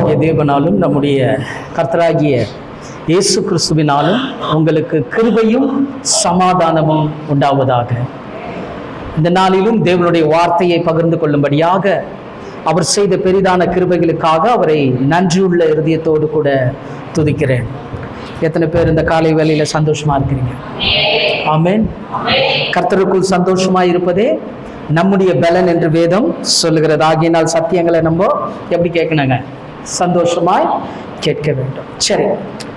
பிதாவாகிய தேவனாலும் நம்முடைய கர்த்தராகிய இயேசு கிறிஸ்துவினாலும் உங்களுக்கு கிருபையும் சமாதானமும் உண்டாவதாக. இந்த நாளிலும் தேவனுடைய வார்த்தையை பகிர்ந்து கொள்ளும்படியாக அவர் செய்த பெரிதான கிருபைகளுக்காக அவரை நன்றியுள்ள இருதயத்தோடு கூட துதிக்கிறேன். எத்தனை பேர் இந்த காலை வேளையில சந்தோஷமா இருக்கிறீங்க? ஆமென். கர்த்தருக்குள் சந்தோஷமா இருப்பதே நம்முடைய பலன் என்று வேதம் சொல்லுகிறது. ஆகியனால் சத்தியங்களை நம்ம எப்படி கேட்கணுங்க? சந்தோஷமாய் கேட்க வேண்டும். சரி,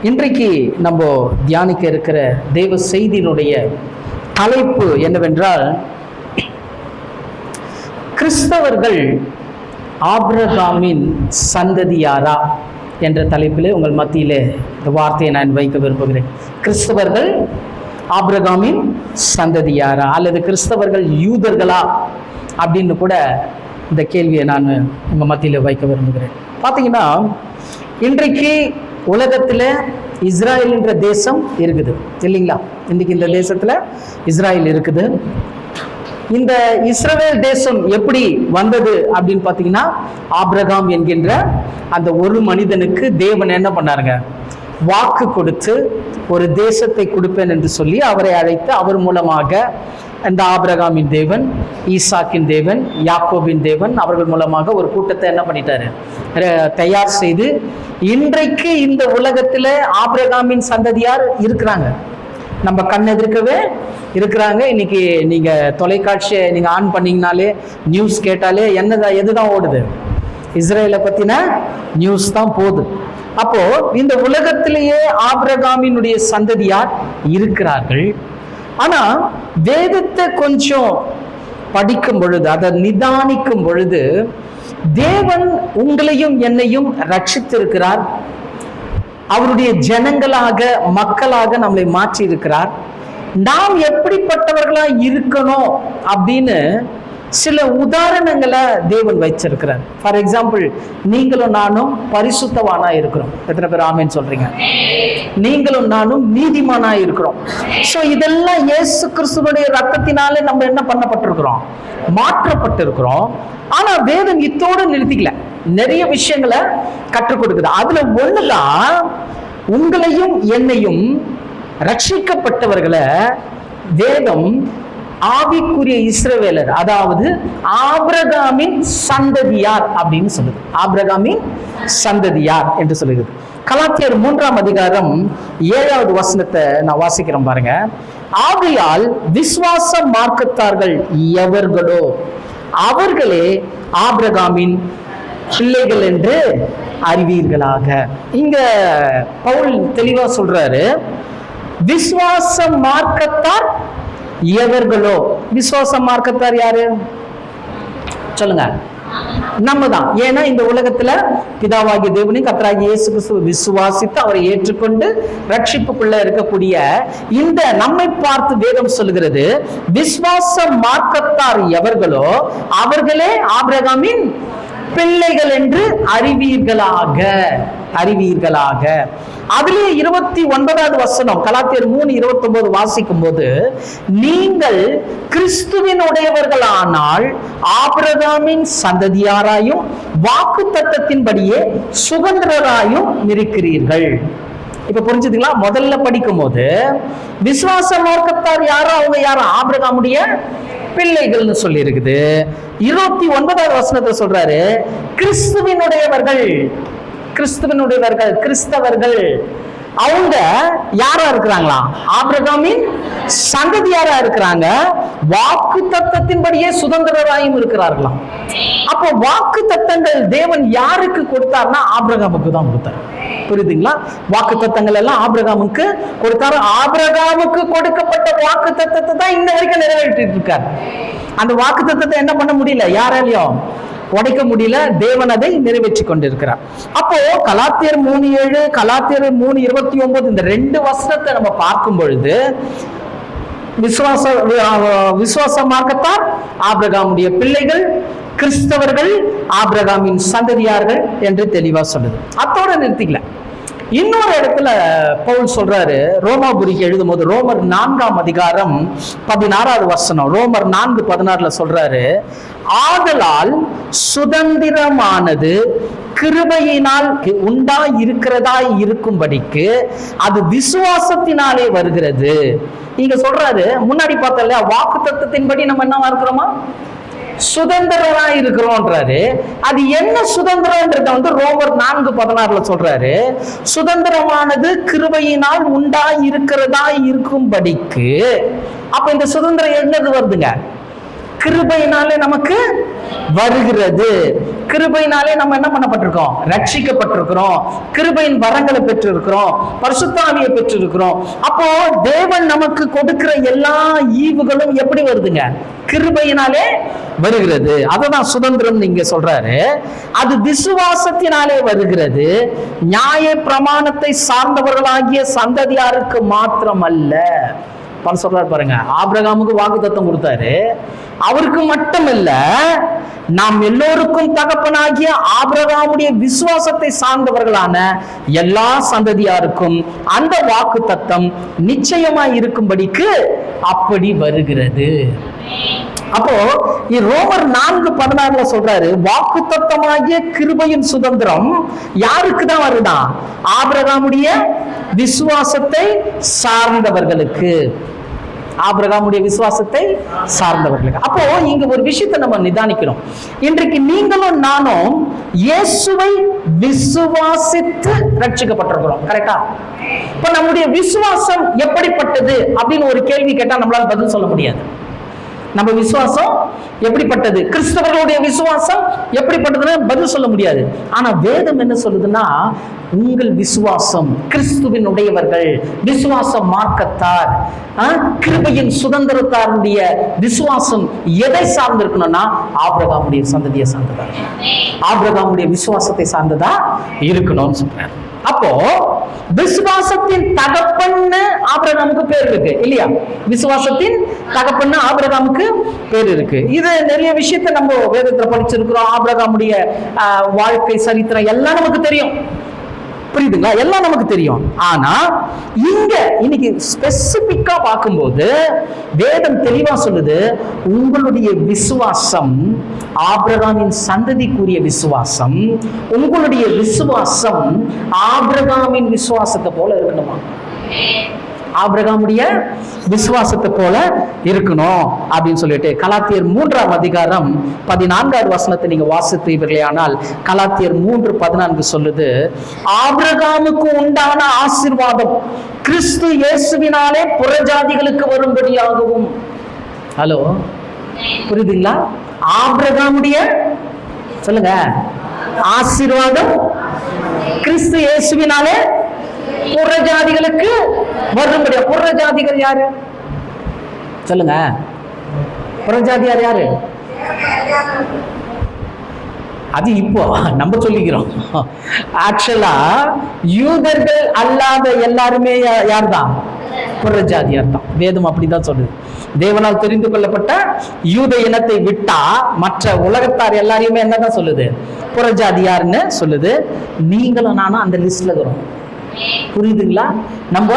இன்றைக்கு நம்ம தியானிக்க இருக்கிற தேவ செய்தியினுடைய தலைப்பு என்னவென்றால், கிறிஸ்தவர்கள் ஆபிரகாமின் சந்ததியாரா என்ற தலைப்பிலே உங்கள் மத்தியிலே இந்த வார்த்தையை நான் வைக்க விரும்புகிறேன். கிறிஸ்தவர்கள் ஆபிரகாமின் சந்ததியாரா அல்லது கிறிஸ்தவர்கள் யூதர்களா அப்படின்னு கூட இந்த கேள்வியை நான் உங்கள் மத்தியில் வைக்க விரும்புகிறேன். பார்த்தீங்கன்னா, இன்றைக்கு உலகத்தில் இஸ்ராயல் என்ற தேசம் இருக்குது இல்லைங்களா? இன்றைக்கு இந்த தேசத்தில் இஸ்ராயல் இருக்குது. இந்த இஸ்ரவேல் தேசம் எப்படி வந்தது அப்படின்னு பார்த்தீங்கன்னா, ஆபிரகாம் என்கின்ற அந்த ஒரு மனிதனுக்கு தேவன் என்ன பண்ணாருங்க? வாக்கு கொடுத்து ஒரு தேசத்தை கொடுப்பேன் என்று சொல்லி அவரை அழைத்து அவர் மூலமாக இந்த ஆபிரகாமின் தேவன், ஈசாக்கின் தேவன், யாக்கோபின் தேவன் அவர்கள் மூலமாக ஒரு கூட்டத்தை என்ன பண்ணிட்டாரு? தயார் செய்து இன்றைக்கு இந்த உலகத்தில் ஆபிரகாமின் சந்ததியார் இருக்கிறாங்க. நம்ம கண் எதிர்க்கவே இருக்கிறாங்க. இன்னைக்கு நீங்க தொலைக்காட்சியை நீங்க ஆன் பண்ணீங்கனாலே, நியூஸ் கேட்டாலே எதுதான் ஓடுது? இஸ்ரேலை பத்தின நியூஸ் தான் போகுது. அப்போ இந்த உலகத்திலேயே ஆபிரகாமினுடைய சந்ததியார் இருக்கிறார்கள். ஆனா வேதத்தை கொஞ்சம் படிக்கும் பொழுது, அதை நிதானிக்கும் பொழுது, தேவன் உங்களையும் என்னையும் ரட்சித்திருக்கிறார். அவருடைய ஜனங்களாக, மக்களாக நம்மளை மாற்றி இருக்கிறார். நாம் எப்படிப்பட்டவர்களா இருக்கணும் அப்படின்னு சில உதாரணங்களை தேவன் வச்சிருக்கிறார். ஃபார் எக்ஸாம்பிள், நீங்களும் நானும் பரிசுத்தவானா இருக்கிறோம். எத்தனை பேர் ஆமென் சொல்றீங்க? நீங்களும் நானும் நீதிமானா இருக்கிறோம். ஸோ இதெல்லாம் இயேசு கிறிஸ்துவுடைய ரத்தத்தினாலே நம்ம என்ன பண்ணப்பட்டிருக்கிறோம்? மாற்றப்பட்டிருக்கிறோம். ஆனா வேதம் இத்தோடு நிறுத்திக்கல, நிறைய விஷயங்களை கற்றுக் கொடுக்குது. அதுல ஒண்ணுதான், உங்களையும் என்னையும் ரட்சிக்கப்பட்டவர்களை வேதம் ஆவிக்குரிய இஸ்ரவேலர், அதாவது ஆபிரகாமின் சந்ததியார் அப்படின்னு சொல்லுது. ஆபிரகாமின் சந்ததியார் என்று சொல்லுகிறது. கலாத்தியர் 3ஆம் அதிகாரம் 7வது வசனத்தை நான் வாசிக்கிறேன் பாருங்க. ஆகையால் விசுவாச மார்க்கத்தார்கள் எவர்களோ அவர்களே ஆபிரகாமின் பிள்ளைகள் என்று அறிவீர்களாக. இங்க பவுல் தெளிவா சொல்றாரு, விசுவாச மார்க்கத்தார் எவர்களோ. விசுவாச மார்க்கத்தார் யாரு சொல்லுங்க? நம்ம தான். ஏன்னா இந்த உலகத்துல பிதாவாகிய தேவனையும் கர்த்தராகிய இயேசு கிறிஸ்துவை விசுவாசித்து அவரை ஏற்றுக்கொண்டு ரட்சிப்புக்குள்ள இருக்கக்கூடிய இந்த நம்மை பார்த்து வேதம் சொல்லுகிறது, விசுவாச மார்க்கத்தார் எவர்களோ அவர்களே ஆபிரகாமின் பிள்ளைகள் என்று அறிவீர்களாக. அறிவீர்களாக. அதிலே 29வது வசனம், கலாத்தியர் 3:29 வாசிக்கும் போது, நீங்கள் கிறிஸ்துவினுடையவர்களானால் ஆபிரகாமின் சந்ததியாராயும் வாக்கு தத்தத்தின்படியே சுதந்திரராயும் இருக்கிறீர்கள். இப்ப புரிஞ்சுதுங்களா? முதல்ல படிக்கும் போது விசுவாச மார்க்கத்தார் யாரோ அவங்க யாரோ? ஆபிரகாமுடைய பிள்ளைகள்னு சொல்லி இருக்குது. 29வது வசனத்தை சொல்றாரு, கிறிஸ்துவினுடையவர்கள். கிறிஸ்துவனுடையவர்கள், கிறிஸ்தவர்கள் அவங்க யாரா இருக்கிறாங்களா? ஆபிரகாமின் சந்ததியாரா இருக்கிறாங்க. வாக்கு தத்தத்தின்படியே சுதந்திரராயும் இருக்கிறார்களாம். அப்போ வாக்கு தத்தங்கள் தேவன் யாருக்கு கொடுத்தார்னா ஆபிரகாமுக்கு தான் கொடுத்தார். புரியுதுங்களா? வாக்கு தத்தங்கள் எல்லாம் ஆபிரகாமுக்கு கொடுத்தாரு. ஆபிரகாமுக்கு கொடுக்கப்பட்ட வாக்கு தத்தத்தை தான் இன்ன வரைக்கும் நிறைவேற்றிட்டு இருக்கார். அந்த வாக்கு தத்தத்தை என்ன பண்ண முடியல, யாராலையும் உடைக்க முடியல. தேவன் அதை நிறைவேற்றி கொண்டிருக்கிறார். அப்போ கலாத்தியர் 3:7, கலாத்தியர் 3:29 இந்த 2 வசனத்தை நம்ம பார்க்கும் பொழுது, விசுவாச மார்க்கத்தார் ஆபிரகாமுடைய பிள்ளைகள், கிறிஸ்தவர்கள் ஆபிரகாமின் சந்ததியார்கள் என்று தெளிவா சொல்லுது. அத்தோட நிறுத்திக்கல. இன்னொரு இடத்துல பவுல் சொல்றாரு, ரோமாபுரிக்கு எழுதும் போது, ரோமர் 4ஆம் அதிகாரம் 16வது வசனம், ரோமர் 4:16 சொல்றாரு, ஆதலால் சுதந்திரமானது கிருபையினால் உண்டா இருக்கிறதா இருக்கும்படிக்கு அது விசுவாசத்தினாலே வருகிறது. இங்க சொல்றாரு, முன்னாடி பார்த்தல வாக்கு தத்தத்தின்படி நம்ம என்னவா இருக்கிறோமா, சுதந்திரமா இருக்கிறோம்ன்றாரு. அது என்ன சுதந்திரம்ன்றத ரோமர் 4:16 சொல்றாரு. சுதந்திரமானது கிருபையினால் உண்டா இருக்கிறதா இருக்கும்படிக்கு. அப்ப இந்த சுதந்திரம் என்னது வருதுங்க? கிருபையினாலே நமக்கு வருகிறது. கிருபையினாலே நம்ம என்ன பண்ணப்பட்டிருக்கோம்? ரட்சிக்கப்பட்டிருக்கிறோம். கிருபையின் வரங்களை பெற்றிருக்கிறோம், பரிசுத்த ஆவியை பெற்றிருக்கிறோம். அப்போ தேவன் நமக்கு கொடுக்கிற எல்லா ஈவுகளும் எப்படி வருதுங்க? கிருபையினாலே வருகிறது. அததான் சுதந்திரம் இங்க சொல்றாரு. அது விசுவாசத்தினாலே வருகிறது. நியாய பிரமாணத்தை சார்ந்தவர்களாகிய சந்ததியாருக்கு மாத்திரம் அல்ல. சொல்றாரு பாருங்க, ஆபிரகாமுக்கு வாக்குத்தத்தம் கொடுத்தாரு, அவருக்கு மட்டுமல்ல, நாம் எல்லோருக்கும் தகப்பனாகிய ஆபிரகாமுடைய விசுவாசத்தை சார்ந்தவர்களான எல்லா சந்ததியாருக்கும் அந்த வாக்குத்தத்தம் நிச்சயமாய் இருக்கும்படிக்கு அப்படி வருகிறது. அப்போ ரோமர் 4:16 சொல்றாரு, வாக்குத்தத்தமாகிய கிருபையின் சுதந்திரம் யாருக்கு தான் வருதா? ஆபிரகாமுடைய விசுவாசத்தை சார்ந்தவர்களுக்கு. ஆபிரகாமுடைய விசுவாசத்தை சார்ந்தவர்களுக்கு. அப்போ இங்க ஒரு விஷயத்தை நம்ம நிதானிக்கிறோம். இன்றைக்கு நீங்களும் நானும் இயேசுவை விசுவாசித்து ரட்சிக்கப்பட்டிருக்கிறோம். கரெக்டா? இப்ப நம்முடைய விசுவாசம் எப்படிப்பட்டது அப்படின்னு ஒரு கேள்வி கேட்டா நம்மளால பதில் சொல்ல முடியாது. நம்ம விசுவாசம் எப்படிப்பட்டது, கிறிஸ்தவர்களுடைய விசுவாசம் எப்படிப்பட்டதுன்னு பதில் சொல்ல முடியாது. ஆனா வேதம் என்ன சொல்லுதுன்னா, உங்கள் விசுவாசம், கிறிஸ்துவின் உடையவர்கள், விசுவாச மார்க்கத்தார், கிருபையின் சுதந்திரத்தாருடைய விசுவாசம் எதை சார்ந்து இருக்கணும்னா ஆபிரகாமுடைய சந்ததியை சார்ந்ததா, ஆபிரகாமுடைய விசுவாசத்தை சார்ந்ததா இருக்கணும்னு சொல்றாரு. அப்போ விசுவாசத்தின் தகப்பன்னு ஆபிரகாமுக்கு பேர் இருக்கு இல்லையா? விசுவாசத்தின் தகப்பன்னு ஆபிரகாமுக்கு பேர் இருக்கு. இது நிறைய விஷயத்தை நம்ம வேதத்துல படிச்சிருக்கிறோம். ஆபிரகாமுடைய வாழ்க்கை சரித்திரம் எல்லாம் நமக்கு தெரியும். புரியுதுங்களா? எல்லாம் நமக்கு தெரியும். ஆனா இங்க இன்னைக்கு ஸ்பெசிபிக்கா பார்க்கும்போது வேதம் தெளிவா சொல்லுது, உங்களுடைய விசுவாசம் ஆபிரகாமின் சந்ததிக்குரிய விசுவாசம், உங்களுடைய விசுவாசம் ஆபிரகாமின் விசுவாசத்தை போல இருக்கணுமா? ஆபிரகாமுடைய விசுவாசத்தை போல இருக்கணும் அப்படின்னு சொல்லிட்டு கலாத்தியர் 3:14 நீங்க வாசித்தீர்களே ஆனால் கலாத்தியர் 3:14 சொல்லுது, ஆபிரகாமுக்கு உண்டான ஆசீர்வாதம் கிறிஸ்து இயேசுவினாலே புறஜாதிகளுக்கு வரும்படியாகவும். ஹலோ, புரியுதுங்களா? ஆபிரகாமுடைய சொல்லுங்க ஆசீர்வாதம் கிறிஸ்து இயேசுவினாலே புறஜாதிகளுக்கு வரும்படியா. புறஜாதிகள் யாரு சொல்லுங்க? புறஜாதியார் யாரு? அது இப்போ நம்ம சொல்லிக்கிறோம். ஆக்சுவலா யூதர்கள் அல்லாத எல்லாருமே யார்தான்? புறஜாதியார் தான். வேதம் அப்படிதான் சொல்லுது. தேவனால் தெரிந்து கொள்ளப்பட்ட யூத இனத்தை விட்டா மற்ற உலகத்தார் எல்லாரையுமே என்னதான் சொல்லுது? புறஜாதியார்னு சொல்லுது. நீங்களும் நானும் அந்த லிஸ்ட்ல இருக்கிறோம். புரியுதுங்களா? நம்ம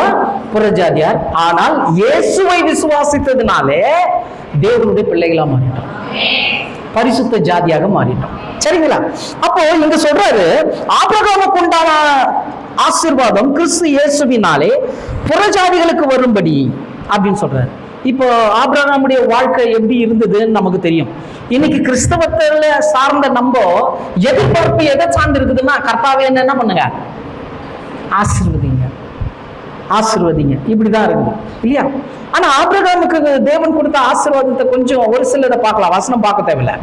புறஜாதியார். ஆனால் இயேசுவை விசுவாசித்ததுனாலே தேவனுடைய பிள்ளைகளா மாறிட்டோம், பரிசுத்த ஜாதியாக மாறிட்டோம். சரிங்களா? அப்போ இங்க சொல்றாரு, ஆபிரகாமுக்கு உண்டான ஆசீர்வாதம் கிறிஸ்து இயேசுவினாலே புறஜாதிகளுக்கு வரும்படி அப்படின்னு சொல்றாரு. இப்போ ஆபிரகாமுடைய வாழ்க்கை எப்படி இருந்ததுன்னு நமக்கு தெரியும். இன்னைக்கு கிறிஸ்தவத்துல சார்ந்த நம்ம எதிர்பார்ப்பு எதை சார்ந்து இருக்குதுன்னா, கர்த்தாவே என்ன பண்ணுங்க, ஆசீர்வதிங்க, ஆசீர்வதிங்க, இப்படிதான் இருக்குது இல்லையா? ஆனா ஆபிரகாமுக்கு தேவன் கொடுத்த ஆசீர்வாதத்தை கொஞ்சம் ஒரு சிலரை பார்க்கலாம், வசனம் பார்க்க தேவையில்ல.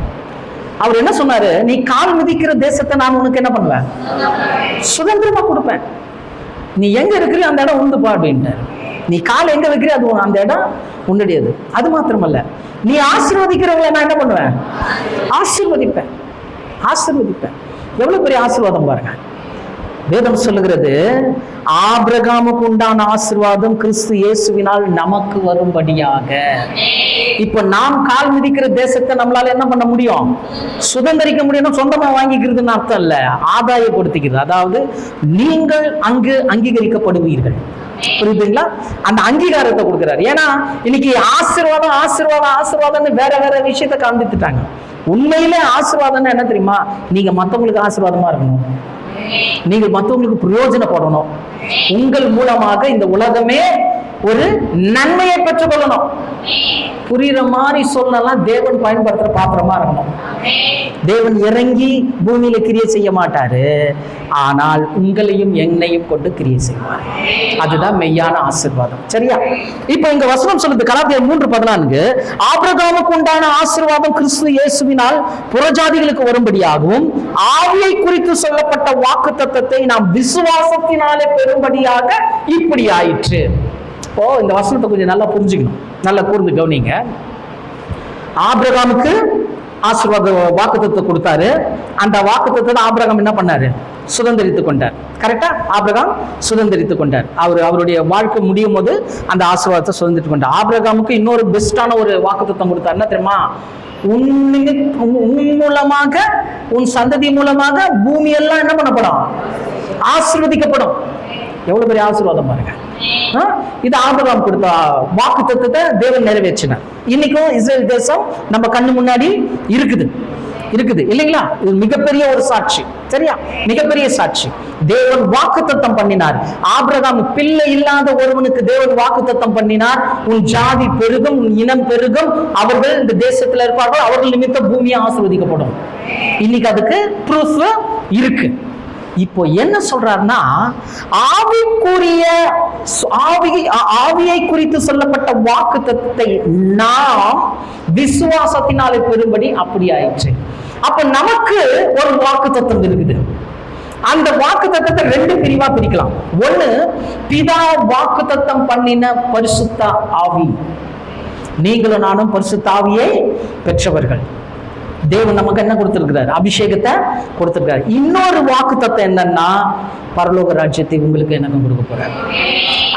அவர் என்ன சொன்னாரு? நீ கால் மிதிக்கிற தேசத்தை நான் உனக்கு என்ன பண்ணுவேன்? சுதந்திரமா கொடுப்பேன். நீ எங்க இருக்கிறியோ அந்த இடம் உண்டுப்பா அப்படின்ட்டாரு. நீ கால் எங்க வைக்கிற அது அந்த இடம் உன்னுடையது. அது மாத்திரமல்ல, நீ ஆசீர்வதிக்கிறவங்களை நான் என்ன பண்ணுவேன்? ஆசீர்வதிப்பேன், ஆசீர்வதிப்பேன். எவ்வளவு பெரிய ஆசீர்வாதம் பாருங்க. வேதம் சொல்லுகிறது, ஆபிரகாமுக்கு உண்டான ஆசீர்வாதம் கிறிஸ்து இயேசுவினால் நமக்கு வரும்படியாக. இப்ப நாம் கால் மிதிக்கிற தேசத்தை நம்மளால என்ன பண்ண முடியும்? சுதந்திரிக்க முடியும். சொந்தமா வாங்கிக்கிறதுன்னு அர்த்தம் இல்ல, ஆதாயப்படுத்திக்கிறது. அதாவது நீங்கள் அங்கு அங்கீகரிக்கப்படுவீர்கள். புரியுதுங்களா? அந்த அங்கீகாரத்தை கொடுக்கிறார். ஏன்னா இன்னைக்கு ஆசீர்வாதம் ஆசீர்வாதம் ஆசீர்வாதம்னு வேற வேற விஷயத்தை காண்பித்துட்டாங்க. உண்மையிலே ஆசீர்வாதம்னா என்ன தெரியுமா? நீங்க மற்றவங்களுக்கு ஆசீர்வாதமா இருக்கணும், நீங்கள் மற்றவங்களுக்கு பிரயோஜனப்படணும், உங்கள் மூலமாக இந்த உலகமே ஒரு நன்மையை பெற்றுக் கொள்ளணும். புரியுற மாதிரி சொல்லலாம். தேவன் பயன்படுத்துற பாத்திரமா இருக்கணும். தேவன் இறங்கி பூமியில கிரியை செய்ய மாட்டாரு, ஆனால் உங்களையும் என்னையும் கொண்டு கிரியை செய்வார். அதுதான் மெய்யான ஆசீர்வாதம். சரியா? இப்ப இங்க வசனம் சொல்லுது, கலாத்தியர் 3:14, ஆபிரகாமுக்கு உண்டான ஆசீர்வாதம் கிறிஸ்து இயேசுவினால் புறஜாதிகளுக்கு வரும்படியாகவும் ஆவியை குறித்து சொல்லப்பட்ட வாக்குத்தத்தத்தை நாம் விசுவாசத்தினாலே பெறும்படியாக இப்படி ஆயிற்று. இப்போ இந்த வசனத்தை கொஞ்சம் நல்லா புரிஞ்சுக்கணும், நல்லா கூர்ந்து கவனிங்க. ஆபிரகாமுக்கு ஆசீர்வாத வாக்குத்தத்தத்தை கொடுத்தாரு. அந்த வாக்குத்தத்தத்தை ஆபிரகாம் என்ன பண்ணாரு? சுதந்திரித்துக் கொண்டார். கரெக்டா? ஆபிரகாம் சுதந்திரித்துக் கொண்டார். அவருடைய வாழ்க்கை முடியும் போது அந்த ஆசீர்வாதத்தை சுதந்திரித்துக் கொண்டார். ஆபிரகாமுக்கு இன்னொரு பெஸ்டான ஒரு வாக்குத்தத்தம் கொடுத்தார். என்ன தெரியுமா? உன் மூலமாக, உன் சந்ததி மூலமாக பூமி எல்லாம் என்ன பண்ணப்படும்? ஆசீர்வதிக்கப்படும். எவ்வளவு பெரிய ஆசீர்வாதம் பாருங்க. இது ஆபிரகாம் கொடுத்த வாக்குத்தத்தத்தை தேவன் நிறைவேற்றினார். இன்னைக்கும் இஸ்ரேல் தேசம் நம்ம கண்ணு முன்னாடி இருக்குது இல்லைங்களா? இது மிகப்பெரிய ஒரு சாட்சி. சரியா? மிகப்பெரிய சாட்சி. தேவன் வாக்குத்தத்தம் பண்ணினார். ஆபிரகாம் பிள்ளை இல்லாத ஒருவனுக்கு தேவன் வாக்குத்தத்தம் பண்ணினார். உன் ஜாதி பெருகும், உன் இனம் பெருகும், அவர்கள் இந்த தேசத்துல இருப்பார்கள், அவர்கள் நிமித்தம் பூமியை ஆசீர்வதிக்கப்படும். இன்னைக்கு அதுக்கு ப்ரூஃப் இருக்கு. இப்போ என்ன சொல்றாருன்னா, ஆவியை குறித்து சொல்லப்பட்ட வாக்குத்தத்தத்தை நாம் விசுவாசத்தினாலே பெறும்படி அப்படி ஆயிடுச்சு. அப்ப நமக்கு ஒரு வாக்குத்தத்தம் இருக்குது. அந்த வாக்குத்தத்தத்தை 2 பிரிவா பிரிக்கலாம். ஒண்ணு, பிதா வாக்குத்தத்தம் பண்ணின பரிசுத்த ஆவி. நீங்களும் நானும் பரிசுத்த ஆவியை பெற்றவர்கள். தேவன் நமக்கு என்ன கொடுத்திருக்கிறார்? அபிஷேகத்தை கொடுத்திருக்கிறார். இன்னொரு வாக்குத்தத்தம் என்னன்னா, பரலோக ராஜ்யத்தை உங்களுக்கு எனக்கு கொடுக்க போறார்.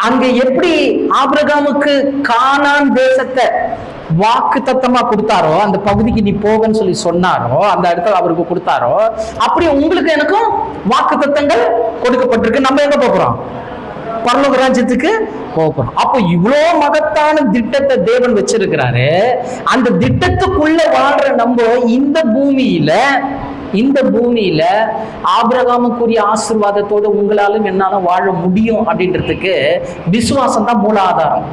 அங்க எப்படி ஆபிரகாமுக்கு கானான் தேசத்தை வாக்குத்தத்தமா கொடுத்தாரோ, அந்த பகுதிக்கு நீ போகன்னு சொல்லி சொன்னாரோ, அந்த இடத்துல அவருக்கு கொடுத்தாரோ, அப்படி உங்களுக்கு எனக்கும் வாக்குத்தத்தங்கள் கொடுக்கப்பட்டிருக்கு. நம்ம எங்க போறோம்? பரலோக ராஜ்யத்துக்கு போகிறோம். அப்போ இவ்வளோ மகத்தான திட்டத்தை தேவன் வச்சிருக்கிறாரு. அந்த திட்டத்துக்குள்ள வாழ்ற நம்ம இந்த பூமியில ஆபிரகாமுக்குரிய ஆசீர்வாதத்தோடு உங்களாலும் என்னாலும் வாழ முடியும் அப்படின்றதுக்கு விசுவாசம் தான் மூலாதாரம்.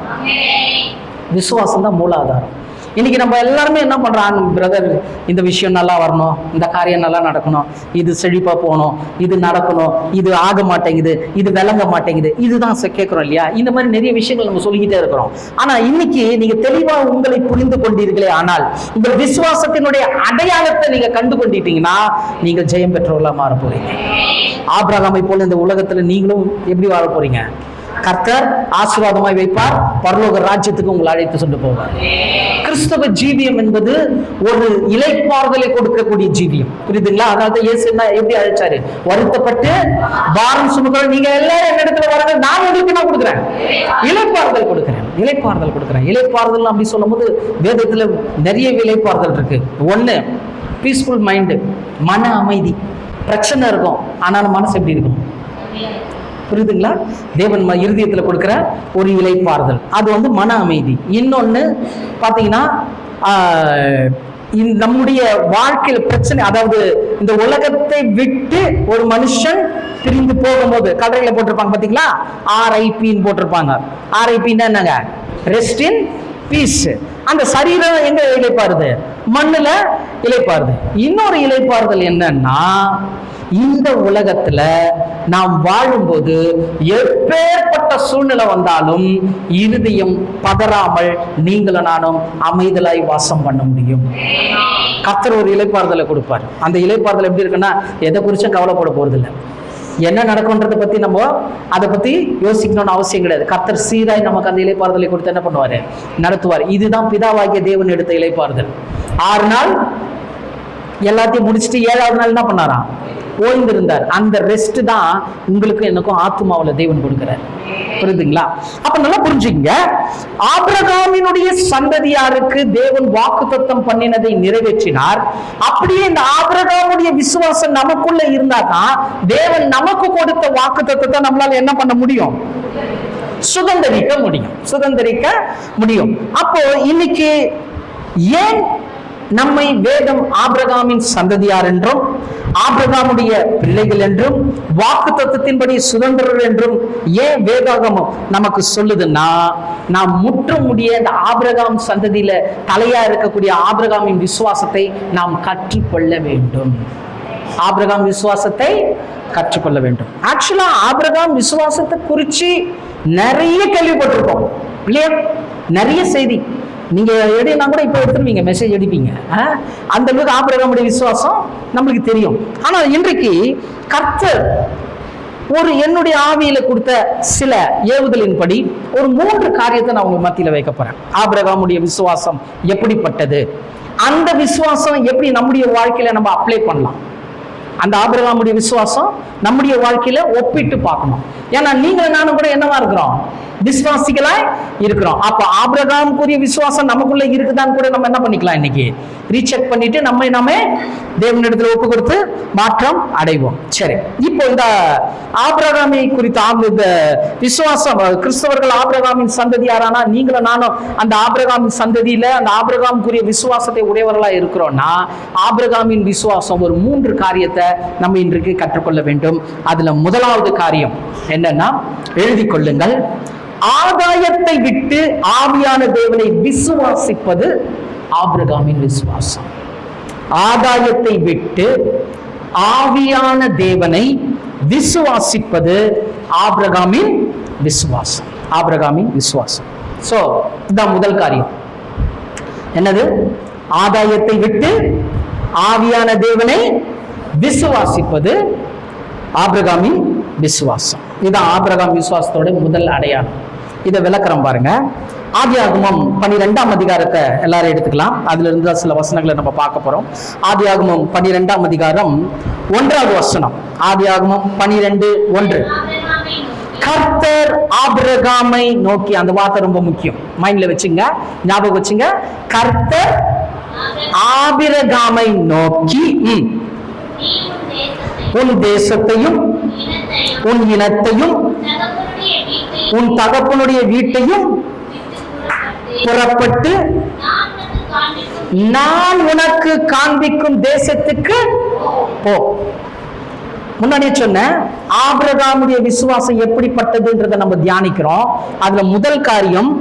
விசுவாசம் தான் மூலாதாரம். இன்னைக்கு நம்ம எல்லாருமே என்ன பண்றாங்க? பிரதர், இந்த விஷயம் நல்லா வரணும், இந்த காரியம் நல்லா நடக்கணும், இது செழிப்பா போகணும், இது நடக்கணும், இது ஆக மாட்டேங்குது, இது விளங்க மாட்டேங்குது, இதுதான் கேட்கிறோம் இல்லையா? இந்த மாதிரி நிறைய விஷயங்கள் நம்ம சொல்லிக்கிட்டே இருக்கிறோம். ஆனா இன்னைக்கு நீங்க தெளிவா உங்களை புரிந்து கொண்டீர்களே, ஆனால் உங்கள் விசுவாசத்தினுடைய அடையாளத்தை நீங்க கண்டு கொண்டிட்டீங்கன்னா நீங்கள் ஜெயம் பெற்றவர்களா மாற போறீங்க. ஆபிரகாமை போல இந்த உலகத்துல நீங்களும் எப்படி வாழ போறீங்க? கர்த்தர் ஆசீர்வாதமாய் வைப்பார். பரலோக ராஜ்யத்துக்கு உங்களை அழைத்து கொண்டு போவார். கிறிஸ்தவ ஜீவியம் என்பது ஒரு இளைப்பாறுதலை கொடுக்கக்கூடிய ஜீவியம். புரியுதுங்களா? அதாவது இயேசு எப்படி அழைச்சாரு? வருத்தப்பட்டு பாரம் சுமக்கிற நீங்க எல்லாரும் என்னிடத்துல வரங்க, நான் உங்களுக்கு என்ன கொடுக்குறேன்? இளைப்பாறுதல் கொடுக்குறேன். இளைப்பாறுதல் அப்படி சொல்லும் போது வேதத்துல நிறைய இளைப்பாறுதல் இருக்கு. ஒண்ணு, பீஸ்ஃபுல் மைண்டு, மன அமைதி. பிரச்சனை இருக்கும், ஆனாலும் மனசு எப்படி இருக்கும்? புரியுதுங்களா? தேவன் இருதயத்துல கொடுக்கிற ஒரு இளைப்பாறுதல், அது மன அமைதி. இன்னொன்னு பாத்தீங்கன்னா, நம்முடைய வாழ்க்கையில பிரச்சனை, அதாவது இந்த உலகத்தை விட்டு ஒரு மனுஷன் பிரிந்து போகும்போது கடையில போட்டிருப்பாங்க பாத்தீங்களா, RIPன்னு போட்டிருப்பாங்க. RIPன்னா என்னங்க? Rest in peace. அந்த சரீரம் எங்க இளைப்பாறுது? மண்ணுல இளைப்பாறுது. இன்னொரு இளைப்பாறுதல் என்னன்னா, இந்த உலகத்துல நாம் வாழும்போது எப்பேற்பட்ட சூழ்நிலை வந்தாலும் இருதயம் பதறாமல் நீங்களும் நானும் அமைதலாய் வாசம் பண்ண முடியும். கர்த்தர் ஒரு இளைப்பாறுதலை கொடுப்பார். அந்த இளைப்பாறுதல் எப்படி இருக்குன்னா, எதை குறிச்சும் கவலைப்பட போறது இல்லை. என்ன நடக்கும்ன்றதை பத்தி நம்ம அதை பத்தி யோசிக்கணும்னு அவசியம் கிடையாது. கர்த்தர் சீராய் நமக்கு அந்த இளைப்பாறுதலை கொடுத்து என்ன பண்ணுவாரு? நடத்துவார். இதுதான் பிதாவாகிய தேவன் எடுத்த இளைப்பாறுதல். 6 நாள் எல்லாத்தையும் முடிச்சுட்டு 7ஆவது நாள் என்ன பண்ணாராம்? ஓய்ந்திருந்தார். அந்த ரெஸ்ட் தான் உங்களுக்கு எனக்கும் ஆத்மாவுல தேவன் கொடுக்கிறார். புரியுதுங்களா? அப்ப நல்லா புரிஞ்சுங்க. ஆபிரகாமினுடைய சந்ததியாருக்கு தேவன் வாக்குத்தத்தம் பண்ணினதை நிறைவேற்றினார். அப்படியே இந்த ஆபிரகாமுடைய விசுவாசம் நமக்குள்ள இருந்தாதான் தேவன் நமக்கு கொடுத்த வாக்குத்தத்தத்தை நம்மளால என்ன பண்ண முடியும்? சுதந்திரிக்க முடியும். அப்போ இன்னைக்கு ஏன் நம்மை வேதம் ஆபிரகாமின் சந்ததியார் என்றும் ஆபிரகாமுடைய பிள்ளைகள் என்றும் வாக்குத்தத்தத்தின்படி சுதந்திரர் என்றும் ஏன் வேதாகமம் நமக்கு சொல்லுதுன்னா, நாம் முற்றுமுடிய இந்த ஆபிரகாம் சந்ததியில தலையா இருக்கக்கூடிய ஆபிரகாமின் விசுவாசத்தை நாம் கற்றுக்கொள்ள வேண்டும். ஆபிரகாம் விசுவாசத்தை கற்றுக்கொள்ள வேண்டும். ஆக்சுவலா ஆபிரகாம் விசுவாசத்தை குறிச்சு நிறைய கேள்விப்பட்டிருக்கோம் இல்லையா? நிறைய செய்தி நீங்க எடுனா கூட இப்ப எடுத்துருவீங்க, மெசேஜ் எடுப்பீங்க. அந்த அளவுக்கு ஆபிரகாமுடைய விசுவாசம் நம்மளுக்கு தெரியும். ஆனா இன்றைக்கு கர்த்தர் ஒரு என்னுடைய ஆவியில கொடுத்த சில ஏவுதலின்படி ஒரு 3 காரியத்தை நான் உங்க மத்தியில வைக்க போறேன். ஆபிரகாமுடைய விசுவாசம் எப்படிப்பட்டது, அந்த விசுவாசம் எப்படி நம்முடைய வாழ்க்கையில நம்ம அப்ளை பண்ணலாம், அந்த ஆபிரகாமுடைய விசுவாசம் நம்முடைய வாழ்க்கையில ஒப்பிட்டு பார்க்கணும். ஏன்னா நீங்க நானும் கூட என்னவா இருக்கிறோம், விசுவாசிகளா இருக்கிறோம். அப்ப ஆபிரகாமுக்குரிய விசுவாசம் நமக்குள்ள இருக்குதான்னு கூட நம்ம என்ன பண்ணிக்கலாம், இன்னைக்கு ரீசெக் பண்ணிட்டு நாமே தேவனிடத்துல ஒப்பு கொடுத்து மாற்றம் அடைவோம். சரி, இப்போ இந்த ஆபிரகாமை குறித்த இந்த விசுவாசம், கிறிஸ்தவர்கள் ஆபிரகாமின் சந்ததியாரானா நீங்களும் நானும் அந்த ஆபிரகாமின் சந்ததியில அந்த ஆபிரகாமுக்குரிய விசுவாசத்தை உடையவர்களா இருக்கிறோம்னா, ஆபிரகாமின் விசுவாசம் ஒரு 3 காரியத்தை நம்ம இன்றைக்கு கற்றுக்கொள்ள வேண்டும். அதுல முதலாவது காரியம் என்னன்னா, எழுதி கொள்ளுங்கள். ஆதாயத்தை விட்டு ஆவியான தேவனை விசுவாசிப்பது ஆபிரகாமின் விசுவாசம். ஆதாயத்தை விட்டு ஆவியான தேவனை விசுவாசிப்பது ஆபிரகாமின் விசுவாசம். ஆபிரகாமின் விசுவாசம். சோ இதுதான் முதல் காரியம். என்னது? ஆதாயத்தை விட்டு ஆவியான தேவனை விசுவாசிப்பது ஆபிரகாமின் விசுவாசம். இதுதான் ஆபிரகாம் விசுவாசத்தோட முதல் அடையாளம். இதை விளக்குறோம் பாருங்க. ஆதியாகமம் 12ஆம் அதிகாரத்தை எல்லாரும் எடுத்துக்கலாம். அதுல இருந்து சில வசனங்களை நம்ம பார்க்க போறோம். ஆதியாகமம் 12ஆம் அதிகாரம் 1வது வசனம். ஆதியாகமம் 12:1. கர்த்தர் ஆபிரகாமை நோக்கி, அந்த வார்த்தை ரொம்ப முக்கியம், மைண்ட்ல வச்சுங்க, ஞாபகம் வச்சுங்க. கர்த்தர் ஆபிரகாமை நோக்கி உன் தேசத்தையும் உன் இனத்தையும் உன் தகப்பனுடைய வீட்டையும் புறப்பட்டு நான் உனக்கு காண்பிக்கும் தேசத்துக்கு போ. முன்னாடியே சொன்ன ஆபிரகாமுடைய விசுவாசம் எப்படிப்பட்டதுன்றதை நம்ம தியானிக்கிறோம். அதுல முதல் காரியம்,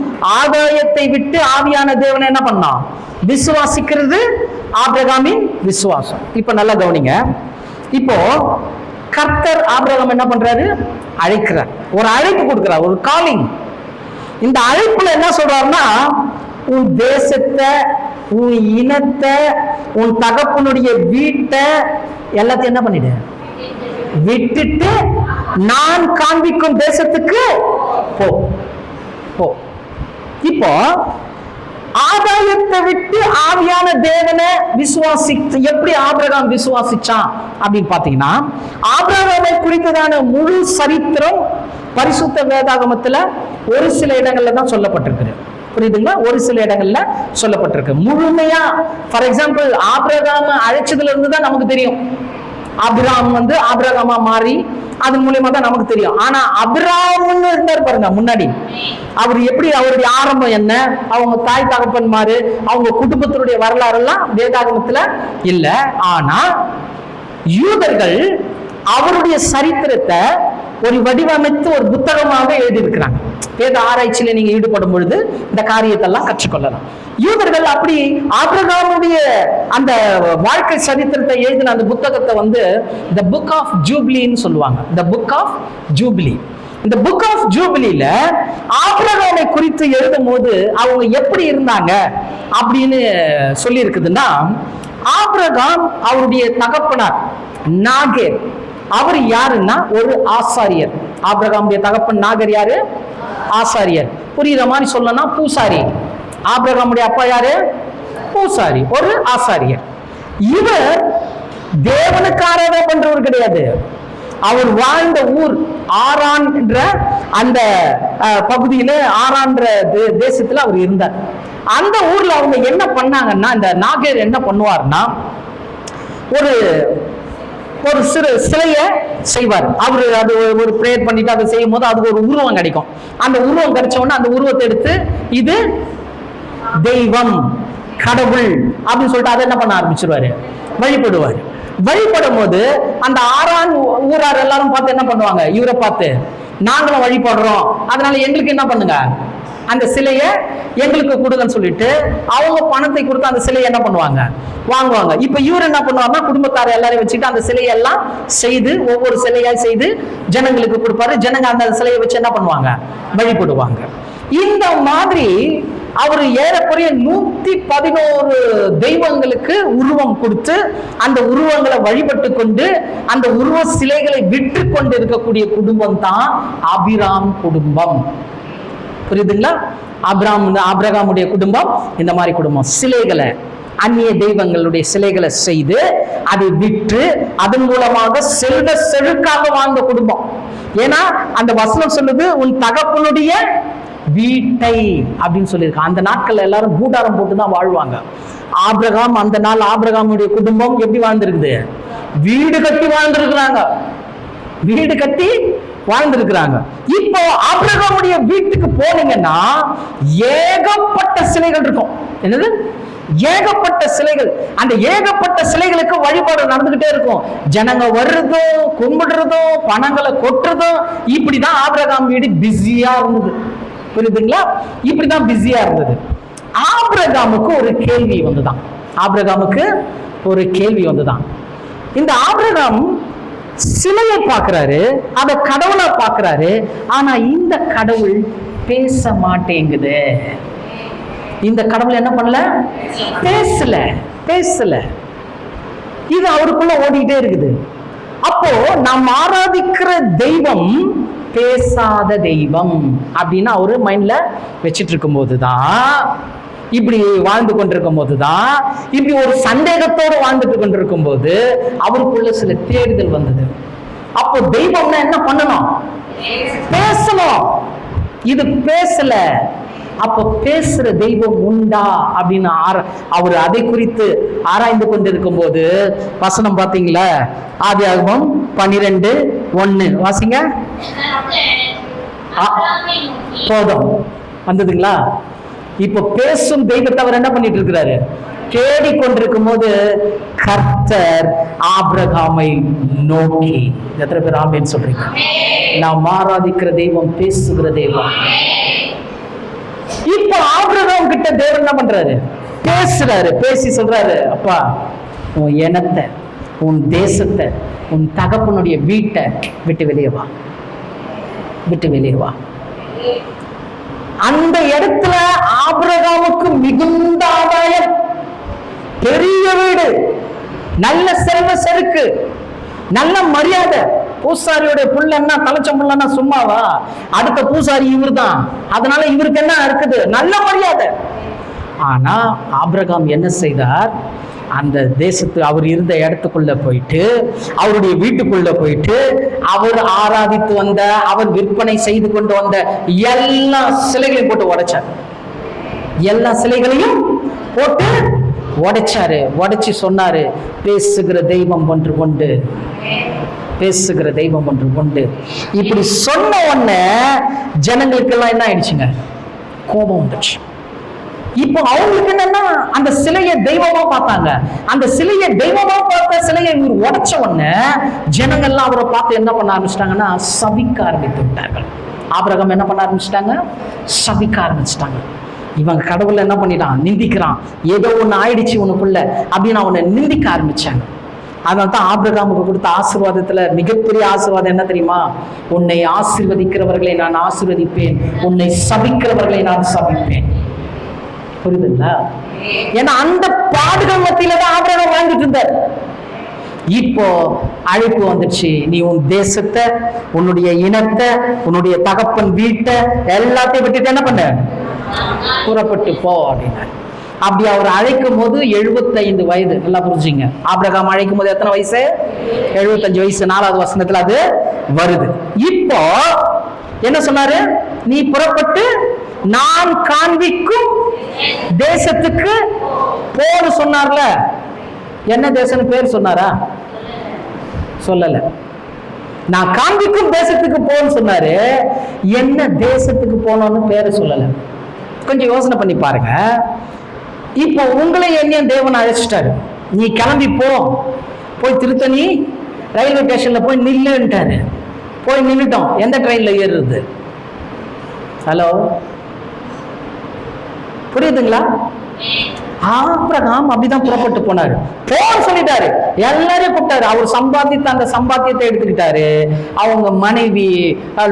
ஆதாயத்தை விட்டு ஆவியான தேவனை என்ன பண்ணான், விசுவாசிக்கிறது ஆபிரகாமின் விசுவாசம். இப்ப நல்லா கவனிங்க. இப்போ கர்த்தர் ஆபிரகாம் என்ன பண்றாரு, அழைக்கிறார், ஒரு அழைப்பு கொடுக்கிறார், ஒரு காலிங். இந்த அழைப்புல என்ன சொல்றாருன்னா, உன் தேசத்தை, உன் இனத்தை, உன் தகப்பனுடைய வீட்டை எல்லாத்தையும் என்ன பண்ணிடு, விட்டுட்டு நான் காண்பிக்கும் தேசத்துக்கு போ போ. இப்போ ஆதாயத்தை விட்டு ஆவியான தேவனை விசுவாசித்து எப்படி ஆபிரகாம் விசுவாசிச்சான் அப்படின்னு பாத்தீங்கன்னா, ஆபிரகாமை குறித்ததான முழு சரித்திரம் பரிசுத்த வேதாகமத்துல ஒரு சில இடங்கள்ல தான் சொல்லப்பட்டிருக்கு. புரியுதுங்களா? ஒரு சில இடங்கள்ல சொல்லப்பட்டிருக்கு. முழுமையா ஃபார் எக்ஸாம்பிள் ஆபிரகாம் அழைச்சதுல இருந்து தான் நமக்கு தெரியும். ஆபிரகாம் ஆபிரகாமா மாறி அதன் மூலியமா தான் நமக்கு தெரியும். ஆனா அபிராம்னு இருந்தார் பாருங்க முன்னாடி, அவர் எப்படி, அவருடைய ஆரம்பம் என்ன, அவங்க தாய் தகப்பன்மாரு, அவங்க குடும்பத்தினுடைய வரலாறு எல்லாம் வேதாகமத்துல இல்ல. ஆனா யூதர்கள் அவருடைய சரித்திரத்தை ஒரு வடிவமைத்து ஒரு புத்தகமாக எழுதியிருக்கிறாங்க. வேத ஆராய்ச்சியில நீங்க ஈடுபடும் பொழுது இந்த காரியத்தெல்லாம் கற்றுக்கொள்ளலாம். யூதர்கள் அப்படி ஆபிரகாமுடைய அந்த வாழ்க்கை சரித்திரத்தை எழுதின அந்த புத்தகத்தை த புக் ஆஃப் ஜூபிலின்னு சொல்லுவாங்க. The book of Jubilee. இந்த புக் ஆஃப் ஜூபிலியில ஆபிரகாமை குறித்து எழுதும் போது அவங்க எப்படி இருந்தாங்க அப்படின்னு சொல்லி இருக்குதுன்னா, ஆபிரகாம் அவருடைய தகப்பனார் நாகேர், அவர் யாருன்னா ஒரு ஆசாரியர். ஆபிரகாமுடைய தகப்பன் நாகர் யாரு? ஆசாரியர். புரியுற மாதிரி சொல்லணும்னா பூசாரி. ஆபிரகாமுடைய அப்பா யாரு? பூசாரி, ஒரு ஆசாரியர். இவர் தேவனுக்கு ஆராதனை பண்றவர் கிடையாது. அவர் வாழ்ந்த ஊர் ஆரான் என்ற அந்த பகுதியில, ஆரான்ற தேசத்துல அவர் இருந்தார். அந்த ஊர்ல அவங்க என்ன பண்ணாங்கன்னா, இந்த நாகர் என்ன பண்ணுவார்னா, ஒரு ஒரு சிறு சிலையை செய்வார். அவரு அது ஒரு பிரேயர் பண்ணிட்டு அதை செய்யும் போது அதுக்கு ஒரு உருவம் கிடைக்கும். அந்த உருவம் கிடைச்ச உடனே அந்த உருவத்தை எடுத்து இது தெய்வம், கடவுள் அப்படின்னு சொல்லிட்டு அதை என்ன பண்ண ஆரம்பிச்சிருவாரு, வழிபடுவார். வழிபடும் போது அந்த ஆறான் ஊரார் எல்லாரும் பார்த்து என்ன பண்ணுவாங்க, இவரை பார்த்து நாங்களும் வழிபடுறோம், அதனால எங்களுக்கு என்ன பண்ணுங்க, அந்த சிலையை எங்களுக்கு கொடுங்கன்னு சொல்லிட்டு அவங்க பணத்தை கொடுத்து அந்த சிலையை என்ன பண்ணுவாங்க, வாங்குவாங்க. இப்ப இவர் என்ன பண்ணுவாருன்னா குடும்பத்தார் எல்லாரையும் வச்சுட்டு அந்த சிலையெல்லாம் செய்து ஒவ்வொரு சிலையா செய்து ஜனங்களுக்கு கொடுப்பாரு. ஜனங்க அந்த சிலையை வச்சு என்ன பண்ணுவாங்க, வழிபடுவாங்க. இந்த மாதிரி அவர் ஏறக்குறைய 111 தெய்வங்களுக்கு உருவம் கொடுத்து அந்த உருவங்களை வழிபட்டு கொண்டு அந்த உருவ சிலைகளை விற்று கொண்டு இருக்கக்கூடிய குடும்பம் தான் ஆபிராம் குடும்பம். புரியுதுங்களா? ஆபிரகாமுடைய குடும்பம் இந்த மாதிரி குடும்பம். சிலைகளை, அந்நிய தெய்வங்களுடைய சிலைகளை செய்து அதை விற்று அதன் மூலமாக செல்வ செழுக்காக வாழ்ந்த குடும்பம். ஏன்னா அந்த வசனம் சொல்லுது, உன் தகப்பனுடைய வீட்டை அப்படின்னு சொல்லியிருக்கான். அந்த நாட்கள் எல்லாரும் கூடாரம் போட்டுதான் வாழ்வாங்க. ஆபிரகாம் அந்த நாள் ஆபிரகாமுடைய குடும்பம் எப்படி வாழ்ந்திருக்குது, வீடு கட்டி வாழ்ந்திருக்கிறாங்க, வீடு கட்டி வாழ்ந்திருக்கிறாங்க. இப்போ ஆபிரகாமுடைய வீட்டுக்கு போனீங்கன்னா ஏகப்பட்ட சிலைகள் இருக்கும். என்னது? ஏகப்பட்ட சிலைகள். அந்த ஏகப்பட்ட சிலைகளுக்கு வழிபாடு நடந்துகிட்டே இருக்கும். ஜனங்க வர்றதும் கும்பிடுறதும் பணங்களை கொட்டுறதும் இப்படிதான் ஆபிரகாம் வீடு பிஸியா இருந்தது. புரியுதுங்களா? இப்படிதான் பிஸியா இருந்தது. ஆபிரகாமுக்கு ஒரு கேள்வி வந்துதான், ஆபிரகாமுக்கு ஒரு கேள்வி வந்துதான். இந்த ஆபிரகாம் சிலையை பார்க்கிறாரு, அத கடவுளை பார்க்கிறாரு. ஆனா இந்த கடவுள் பேச மாட்டேங்குது. இந்த கடவுள் என்ன பண்ணல, பேசல. இது அவருக்குள்ள ஓடிக்கிட்டே இருக்குது. அப்போ நாம் ஆராதிக்கிற தெய்வம் பேசாத தெய்வம் அப்படின்னு அவரு மைண்ட்ல வச்சிட்டு இருக்கும் போதுதான், இப்படி வாழ்ந்து கொண்டிருக்கும் போதுதான், இப்படி ஒரு சந்தேகத்தோடு வாழ்ந்துட்டு கொண்டிருக்கும் போது அவருக்குள்ள சில தேடுதல் வந்தது. அப்போ தெய்வம்னா என்ன பண்ணணும், பேசணும். இது பேசல. அப்போ பேசுற தெய்வம் உண்டா அப்படின்னு அவர் அதை குறித்து ஆராய்ந்து கொண்டிருக்கும் போது வசனம் பாத்தீங்களா, ஆதியாகமம் 12:1 வாசிங்க. போதும், வந்ததுங்களா? இப்ப பேசும் தெய்வத்தை அவர் என்ன பண்ணிட்டு இருக்கிறாரு, தேடிக்கொண்டிருக்கும் போது கர்த்தர் ஆபிரகாமை நோக்கி, எத்தனை பேர் ஆமென் சொல்றீங்க? நாம் ஆராதிக்கிற தெய்வம் பேசுகிற தெய்வம். இப்ப ஆபிரகாம் கிட்ட தேவன் என்ன பண்றாரு, பேசுறாரு. பேசி சொல்றாரு, அப்பா உன் இனத்தை, உன் தேசத்தை, உன் தகப்பனுடைய வீட்டை விட்டு வெளியே வா, விட்டு வெளியே வா. அந்த இடத்துல ஆபிரகாமுக்கு மிகுந்த ஆதாயம், பெரிய வீடு, நல்ல செல்வ செருக்கு, நல்ல மரியாதை. பூசாரியோட புள்ளன்னா தலைச்சம் புள்ளன்னா சும்மாவா, அடுத்த பூசாரி இவர் தான், அதனால இவருக்கு என்ன இருக்குது, நல்ல மரியாதை. ஆனா ஆபிரகாம் என்ன செய்தார், அந்த தேசத்து அவர் இருந்த இடத்துக்குள்ள போயிட்டு, அவருடைய வீட்டுக்குள்ள போயிட்டு, அவர் ஆராதித்து வந்த, அவர் விற்பனை செய்து கொண்டு வந்த எல்லா சிலைகளையும் போட்டு உடைச்சார். எல்லா சிலைகளையும் போட்டு உடைச்சாரு. உடைச்சு சொன்னாரு, பேசுகிற தெய்வம் ஒன்று கொண்டு, பேசுகிற தெய்வம் ஒன்று கொண்டு. இப்படி சொன்ன உடனே ஜனங்களுக்கெல்லாம் என்ன ஆயிடுச்சுங்க, கோபம் வந்துச்சு. இப்போ அவங்களுக்கு என்னன்னா, அந்த சிலையை தெய்வமா பார்த்தாங்க. அந்த சிலையை தெய்வமா பார்த்த சிலையை இவர் உடைச்ச உடனே ஜனங்கள்லாம் அவரை பார்த்து என்ன பண்ண ஆரம்பிச்சிட்டாங்கன்னா, சபிக்க ஆரம்பித்து விட்டார்கள். ஆபிரகாம் என்ன பண்ண ஆரம்பிச்சிட்டாங்க, சபிக்க ஆரம்பிச்சிட்டாங்க. இவங்க கடவுளை என்ன பண்ணிட்டான், நிந்திக்கிறான், ஏதோ ஒண்ணு ஆயிடுச்சு உனக்குள்ள அப்படின்னு அவனை நிந்திக்க ஆரம்பிச்சாங்க. அதனால தான் ஆபிரகாமுக்கு கொடுத்த ஆசீர்வாதத்துல மிகப்பெரிய ஆசீர்வாதம் என்ன தெரியுமா, உன்னை ஆசீர்வதிக்கிறவர்களை நான் ஆசீர்வதிப்பேன், உன்னை சபிக்கிறவர்களை நான் சபிப்பேன். புரியுதுங்களா? ஏன்னா அந்த பாடுகள் மத்தியில தான் ஆபிரகாம் வாழ்ந்துட்டு இருந்தார். இப்போ அழைப்பு வந்துடுச்சு, நீ உன் தேசத்தை, உன்னுடைய இனத்தை, உன்னுடைய தகப்பன் வீட்டை எல்லாத்தையும் விட்டுட்டு என்ன பண்ண, புறப்பட்டு போ அப்படின்னாரு. அப்படி அவர் அழைக்கும் போது 75 வயது. நல்லா புரிஞ்சுங்க, ஆபிரகாம் அழைக்கும் போது எத்தனை வயசு, 75 வயசு. 4வது வசனத்துல அது வருது. இப்போ என்ன சொன்னாரு, நீ புறப்பட்டு நான் காண்பிக்கும் தேசத்துக்கு போன்னு சொன்னார்ல. என்ன தேசம்னு பேர் சொன்னாரா, சொல்லல. நான் காண்பிக்கும் தேசத்துக்கு போன்னு சொன்னாரு. என்ன தேசத்துக்கு போனோம்னு பேரை சொல்லல. கொஞ்சம் யோசனை பண்ணி பாருங்க. இப்போ உங்களை என்னையும் தேவன் அழைச்சிட்டாரு, நீ கிளம்பி போய் திருத்தணி ரயில்வே ஸ்டேஷன்ல போய் நில்லுன்ட்டாரு. போய் நின்றுட்டோம். எந்த ட்ரெயின்ல ஏறுறது? ஹலோ, புரியுதுங்களா? ஆபிரகாம் அப்படிதான் புறப்பட்டு போனாரு. சொல்லிட்டாரு, எல்லாரையும் கூப்பிட்டாரு. அவர் சம்பாதித்த அந்த சம்பாத்தியத்தை எடுத்துக்கிட்டாரு. அவங்க மனைவி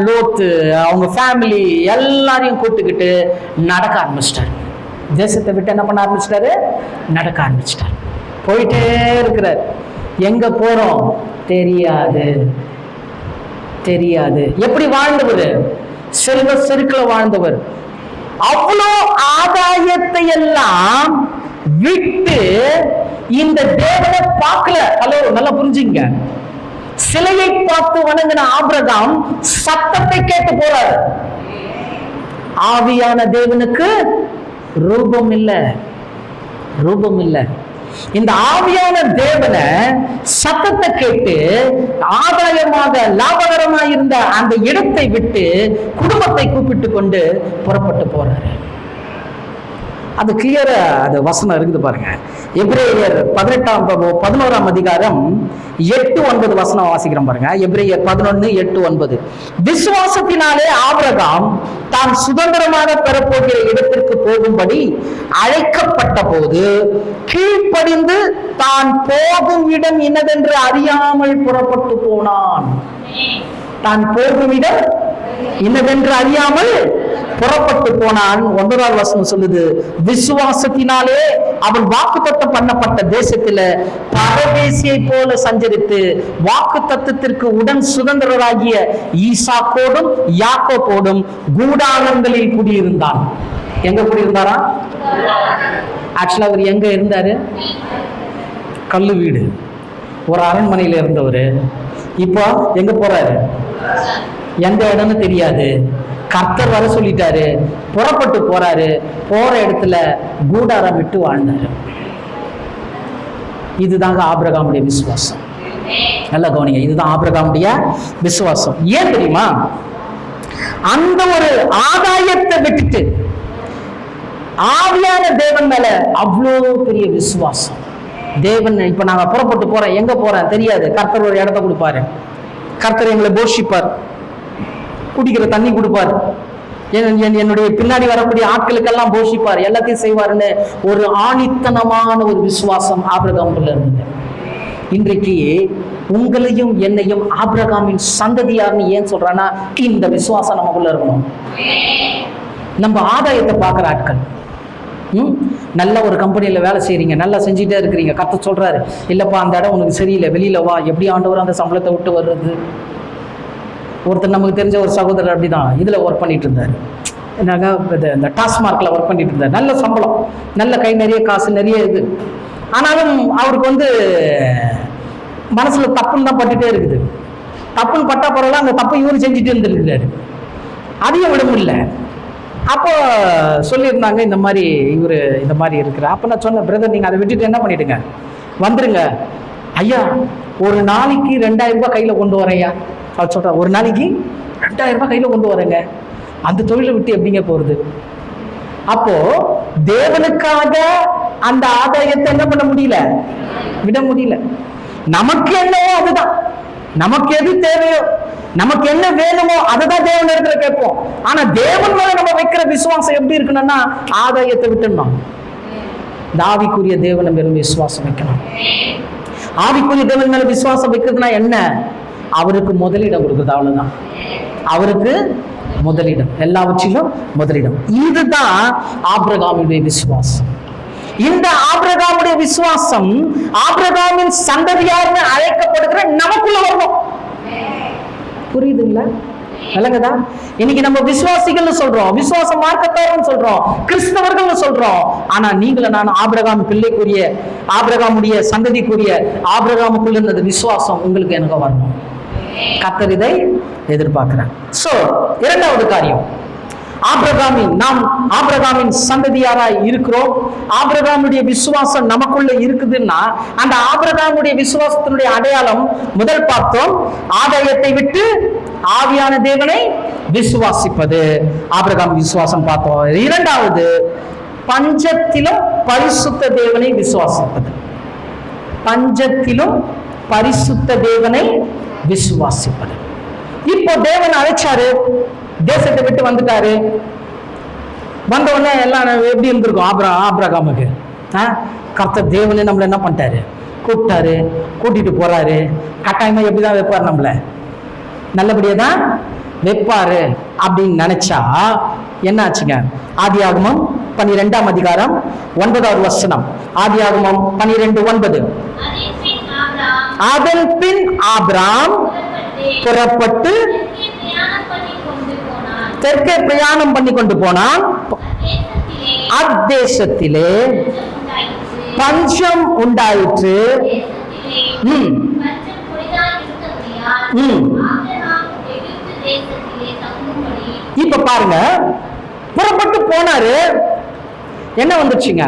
லோத்து, அவங்க ஃபேமிலி எல்லாரையும் கூப்பிட்டுக்கிட்டு நடக்க ஆரம்பிச்சிட்டாரு. தேசத்தை விட்டு என்ன பண்ண ஆரம்பிச்சிட்டாரு? நடக்க ஆரம்பிச்சிட்டாரு. போயிட்டே இருக்கிறார். எங்க போறோம் தெரியாது. எப்படி வாழ்ந்தவர்? செல்வ செருக்கில் வாழ்ந்தவர். அவ்வளோ ஆதாயத்தை எல்லாம் விட்டு இந்த தேவனை பார்க்கல. ஹலோ, நல்லா புரிஞ்சுங்க. சிலையை பார்த்து வணங்கின ஆபிரகாம் சத்தத்தை கேட்டு போறாரு. ஆவியான தேவனுக்கு ரூபம் இல்லை. இந்த ஆவியான தேவனை சத்தத்தை கேட்டு ஆதாயமாக லாபகரமாக இருந்த அந்த இடத்தை விட்டு குடும்பத்தை கூப்பிட்டு கொண்டு புறப்பட்டு போறாரு. அது கிளியரா அது வசனம் இருக்குது பாருங்க. எபிரேயர் 11ஆம் அதிகாரம் 8-9 வசனம் வாசிக்கிறோம் பாருங்க. எபிரேயர் 11:8-9. விசுவாசத்தினாலே ஆபிரகாம் தான் சுதந்திரமாக பெறப்போகிற இடத்திற்கு போகும்படி அழைக்கப்பட்ட போது கீழ்ப்படிந்து தான் போகும் இடம் இன்னதென்று அறியாமல் புறப்பட்டு போனான். தான் போகும் இடம் இன்னதென்று அறியாமல் புறப்பட்டு போனான். 9வது வசனம் சொல்லுது, விசுவாசத்தினாலே அவன் வாக்குத்தத்தம் பண்ணப்பட்ட தேசத்துல பரதேசியை போல சஞ்சரித்து வாக்குத்தத்தத்திற்கு உடன் சுதந்திரராகிய ஈசாக்கோடும் யாக்கோபோடும் கூடாரங்களில் குடியிருந்தான். எங்க குடியிருந்தாரா? ஆக்சுவலா அவர் எங்க இருந்தாரு? கல்லு வீடு, ஒரு அரண்மனையில இருந்தவர். இப்போ எங்க போறாரு? எந்த இடம்னு தெரியாது. கர்த்தர் வர சொல்லிட்டாரு, புறப்பட்டு போறாரு. போற இடத்துல கூடாரம் விட்டு வாழ்ந்தாரு. இதுதாங்க ஆபிரகாமுடைய விசுவாசம். நல்லா கவனிங்க, இதுதான் ஆபிரகாமுடைய விசுவாசம். ஏன் தெரியுமா? அந்த ஒரு ஆதாயத்தை விட்டுட்டு ஆவியான தேவன் மேல அவ்வளோ பெரிய விசுவாசம். தேவன் இப்ப நாங்க புறப்பட்டு போறோம், எங்க போறேன் தெரியாது. கர்த்தர் ஒரு இடத்த கொடுப்பாரு. கர்த்தர் எங்களை போஷிப்பார், குடிக்கிற தண்ணி கொடுப்பார், என்னுடைய பின்னாடி வரக்கூடிய ஆட்களுக்கெல்லாம் போஷிப்பார், எல்லாத்தையும் செய்வாருன்னு ஒரு ஆணித்தனமான ஒரு விசுவாசம் ஆபிரகாமுக்குள்ள இருந்தது. இன்றைக்கு உங்களையும் என்னையும் ஆபிரகாமின் சந்ததியார்னு ஏன் சொல்றான்னா, இந்த விசுவாசம் நமக்குள்ள இருக்கணும். நம்ம ஆதாயத்தை பார்க்குற ஆட்கள், நல்ல ஒரு கம்பெனியில வேலை செய்றீங்க, நல்லா செஞ்சுட்டே இருக்கிறீங்க. கர்த்தர் சொல்றாரு, இல்லப்பா அந்த இடம் உனக்கு சரியில்லை, வெளியில வா. எப்படி ஆண்டவர் அந்த சம்பளத்தை விட்டு வர்றது? ஒருத்தர் நமக்கு தெரிஞ்ச ஒரு சகோதரர் அப்படிதான் இதுல ஒர்க் பண்ணிட்டு இருந்தாரு. இந்த டாஸ்மார்க்ல ஒர்க் பண்ணிட்டு இருந்தார். நல்ல சம்பளம், நல்ல கை நிறைய காசு நிறைய இது. ஆனாலும் அவருக்கு மனசுல தப்புன்னு தான் பட்டுட்டே இருக்குது. தப்புன்னு பட்டா பரவாயில்ல, அந்த தப்பு இவரு செஞ்சுட்டு இருந்திருக்கிறாரு. அதையும் விட முடியல. அப்போ சொல்லியிருந்தாங்க, இந்த மாதிரி இவரு இந்த மாதிரி இருக்கிற. அப்போ நான் சொன்னேன், பிரதர் நீங்க அதை விட்டுட்டு என்ன பண்ணிடுங்க, வந்துருங்க. ஐயா ஒரு நாளைக்கு 2000 ரூபாய் கையில கொண்டு வரையா? அவர் சொல்ற, ஒரு நாளைக்கு 2000 ரூபாய் கையில கொண்டு வரேங்க, அந்த தொழிலை விட்டு எப்படிங்க போறது? அப்போ தேவனுக்காக அந்த ஆதாயத்தை என்ன பண்ண முடியல, விட முடியல. நமக்கு என்னவோ அதுதான், நமக்கு எது தேவையோ, நமக்கு என்ன வேணுமோ அதுதான் தேவன் இடத்துல கேட்போம். ஆனா தேவன் மேல நம்ம வைக்கிற விசுவாசம் எப்படி இருக்கணும்னா, ஆதாயத்தை விட்டுணும். ஆவிக்குரிய தேவன் மேல விசுவாசம் வைக்கணும். ஆவிக்குரிய தேவன் மேல விசுவாசம் வைக்கிறதுனா என்ன? அவருக்கு முதலிடம் கொடுக்குறது, அவ்வளவுதான். அவருக்கு முதலிடம், எல்லாவற்றிலும் முதலிடம். இதுதான் ஆபிரகாமுடைய விசுவாசம். இந்த ஆபிரகாமுடைய விசுவாசம் ஆபிரகாமின் சந்ததியார்னு அழைக்கப்படுகிற நமக்குள்ள வரணும். புரியுதுங்களா? விளங்குதா? இன்னைக்கு நம்ம விசுவாசிகள்னு சொல்றோம், விசுவாச மார்க்கத்தார்னு சொல்றோம், கிறிஸ்தவர்கள் சொல்றோம். ஆனா நீங்கள நான் ஆபிரகாம் பிள்ளைக்குரிய, ஆபிரகாமுடைய சந்ததிக்குரிய, ஆபிரகாமுக்குள்ள இருந்த விசுவாசம் உங்களுக்கு எனக்கு வரணும். கர்த்தர் இதை எதிர்பார்க்கிறார். சோ இரண்டாவது காரியம், நாம் ஆபிரகாமின் சந்ததியாராய் இருக்கிறோம். ஆபிரகாமுடைய விசுவாசம் நமக்குள்ள இருக்குதுன்னா, அந்த ஆபிரகாமுடைய விசுவாசத்தினுடைய அடையாளம் முதல் பார்த்தோம், ஆதாயத்தை விட்டு ஆவியான தேவனை விசுவாசிப்பது. ஆபிரகாம் விசுவாசம் பார்த்தோம். இரண்டாவது, பஞ்சத்திலும் பரிசுத்த தேவனை விசுவாசிப்பது. பஞ்சத்திலும் பரிசுத்த தேவனை விசுவாசிப்பது. இப்போ தேவன் அழைச்சாரு, தேசத்தை விட்டு வந்துட்டாரு. வந்த உடனே எல்லாம் எப்படி இருந்திருக்கும் ஆபிரகாமுக்கு? கர்த்தர் தேவனே நம்மள என்ன பண்ணிட்டாரு? கூப்பிட்டாரு, கூட்டிட்டு போறாரு. கட்டாயமா எப்படிதான் வைப்பாரு? நம்மள நல்லபடியா தான் வைப்பாரு அப்படின்னு நினைச்சா என்ன ஆச்சுங்க? ஆதியாகமம் 12ஆம் அதிகாரம் 9வது வசனம். ஆதியாகமம் 12:9. அதன் பின் ஆபிராம் புறப்பட்டு தெற்கே பிரயாணம் பண்ணி கொண்டு போனான். அத்தேசத்திலே பஞ்சம் உண்டாயிற்று. இப்ப பாருங்க, புறப்பட்டு போனாரு, என்ன வந்துருச்சுங்க?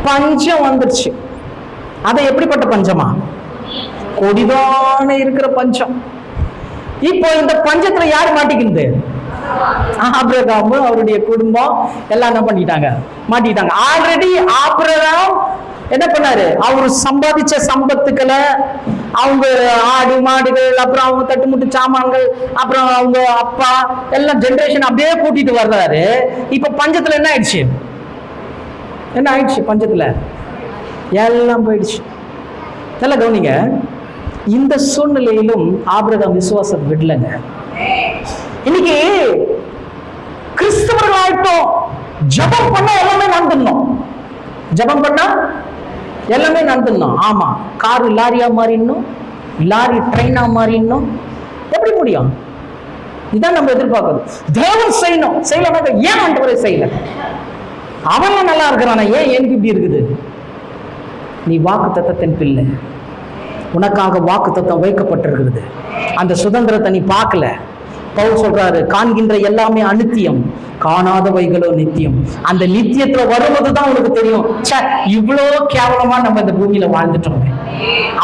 பஞ்சம் வந்துருச்சு. அது எப்படிப்பட்ட பஞ்சமா? கொடிதான இருக்கிற பஞ்சம். இப்போ இந்த பஞ்சத்துல யார் மாட்டிக்கிது? ஆபிரகாம், அவருடைய குடும்பம் எல்லாம் என்ன பண்ணிட்டாங்க? மாட்டிட்டாங்க. ஆல்ரெடி ஆபிரகாம் என்ன பண்ணாரு? அவரு சம்பாதிச்ச சம்பத்துக்களை, அவங்க ஆடு மாடுகள், அப்புறம் அவங்க தட்டுமுட்டு சாமான்கள், அப்புறம் அவங்க அப்பா எல்லாம் ஜெனரேஷன் அப்படியே கூட்டிட்டு வர்றாரு. இப்ப பஞ்சத்துல என்ன ஆயிடுச்சு? என்ன ஆயிடுச்சு? பஞ்சத்துல எல்லாம் போயிடுச்சு. நல்லா கவனிங்க. இந்த சூழ்நிலையிலும் ஆபிரகாம் விசுவாசத்தை விடலங்க. இன்னைக்கு கிறிஸ்தவர்கள் ஆயிட்டோம், ஜபம் பண்ண எல்லாமே நடந்துடணும். ஜபம் பண்ணா எல்லாமே நடந்துடணும். ஆமா, காரு லாரியா மாறிடணும், லாரி ட்ரெயினா மாறிடணும். எப்படி முடியும்? இதான் நம்ம எதிர்பார்க்கறது. தேவன் செய்யணும். செய்யலன்னா ஏன் ஆண்டவரே செய்யல? அவன் நல்லா இருக்கிறானா? ஏன் எனக்கு இப்படி இருக்குது? நீ வாக்குத்தத்தத்தின் பிள்ளை. உனக்காக வாக்குத்தத்தம் வைக்கப்பட்டிருக்கிறது. அந்த சுதந்திரத்தை நீ பார்க்கல. பவுல் சொல்றாரு, காண்கின்ற எல்லாமே அநித்தியம், காணாதவைகளோ நித்தியம். அந்த நித்தியத்துல வருவதுதான் உனக்கு தெரியும். இவ்வளோ கேவலமா நம்ம இந்த பூமியில வாழ்ந்துட்டோம்.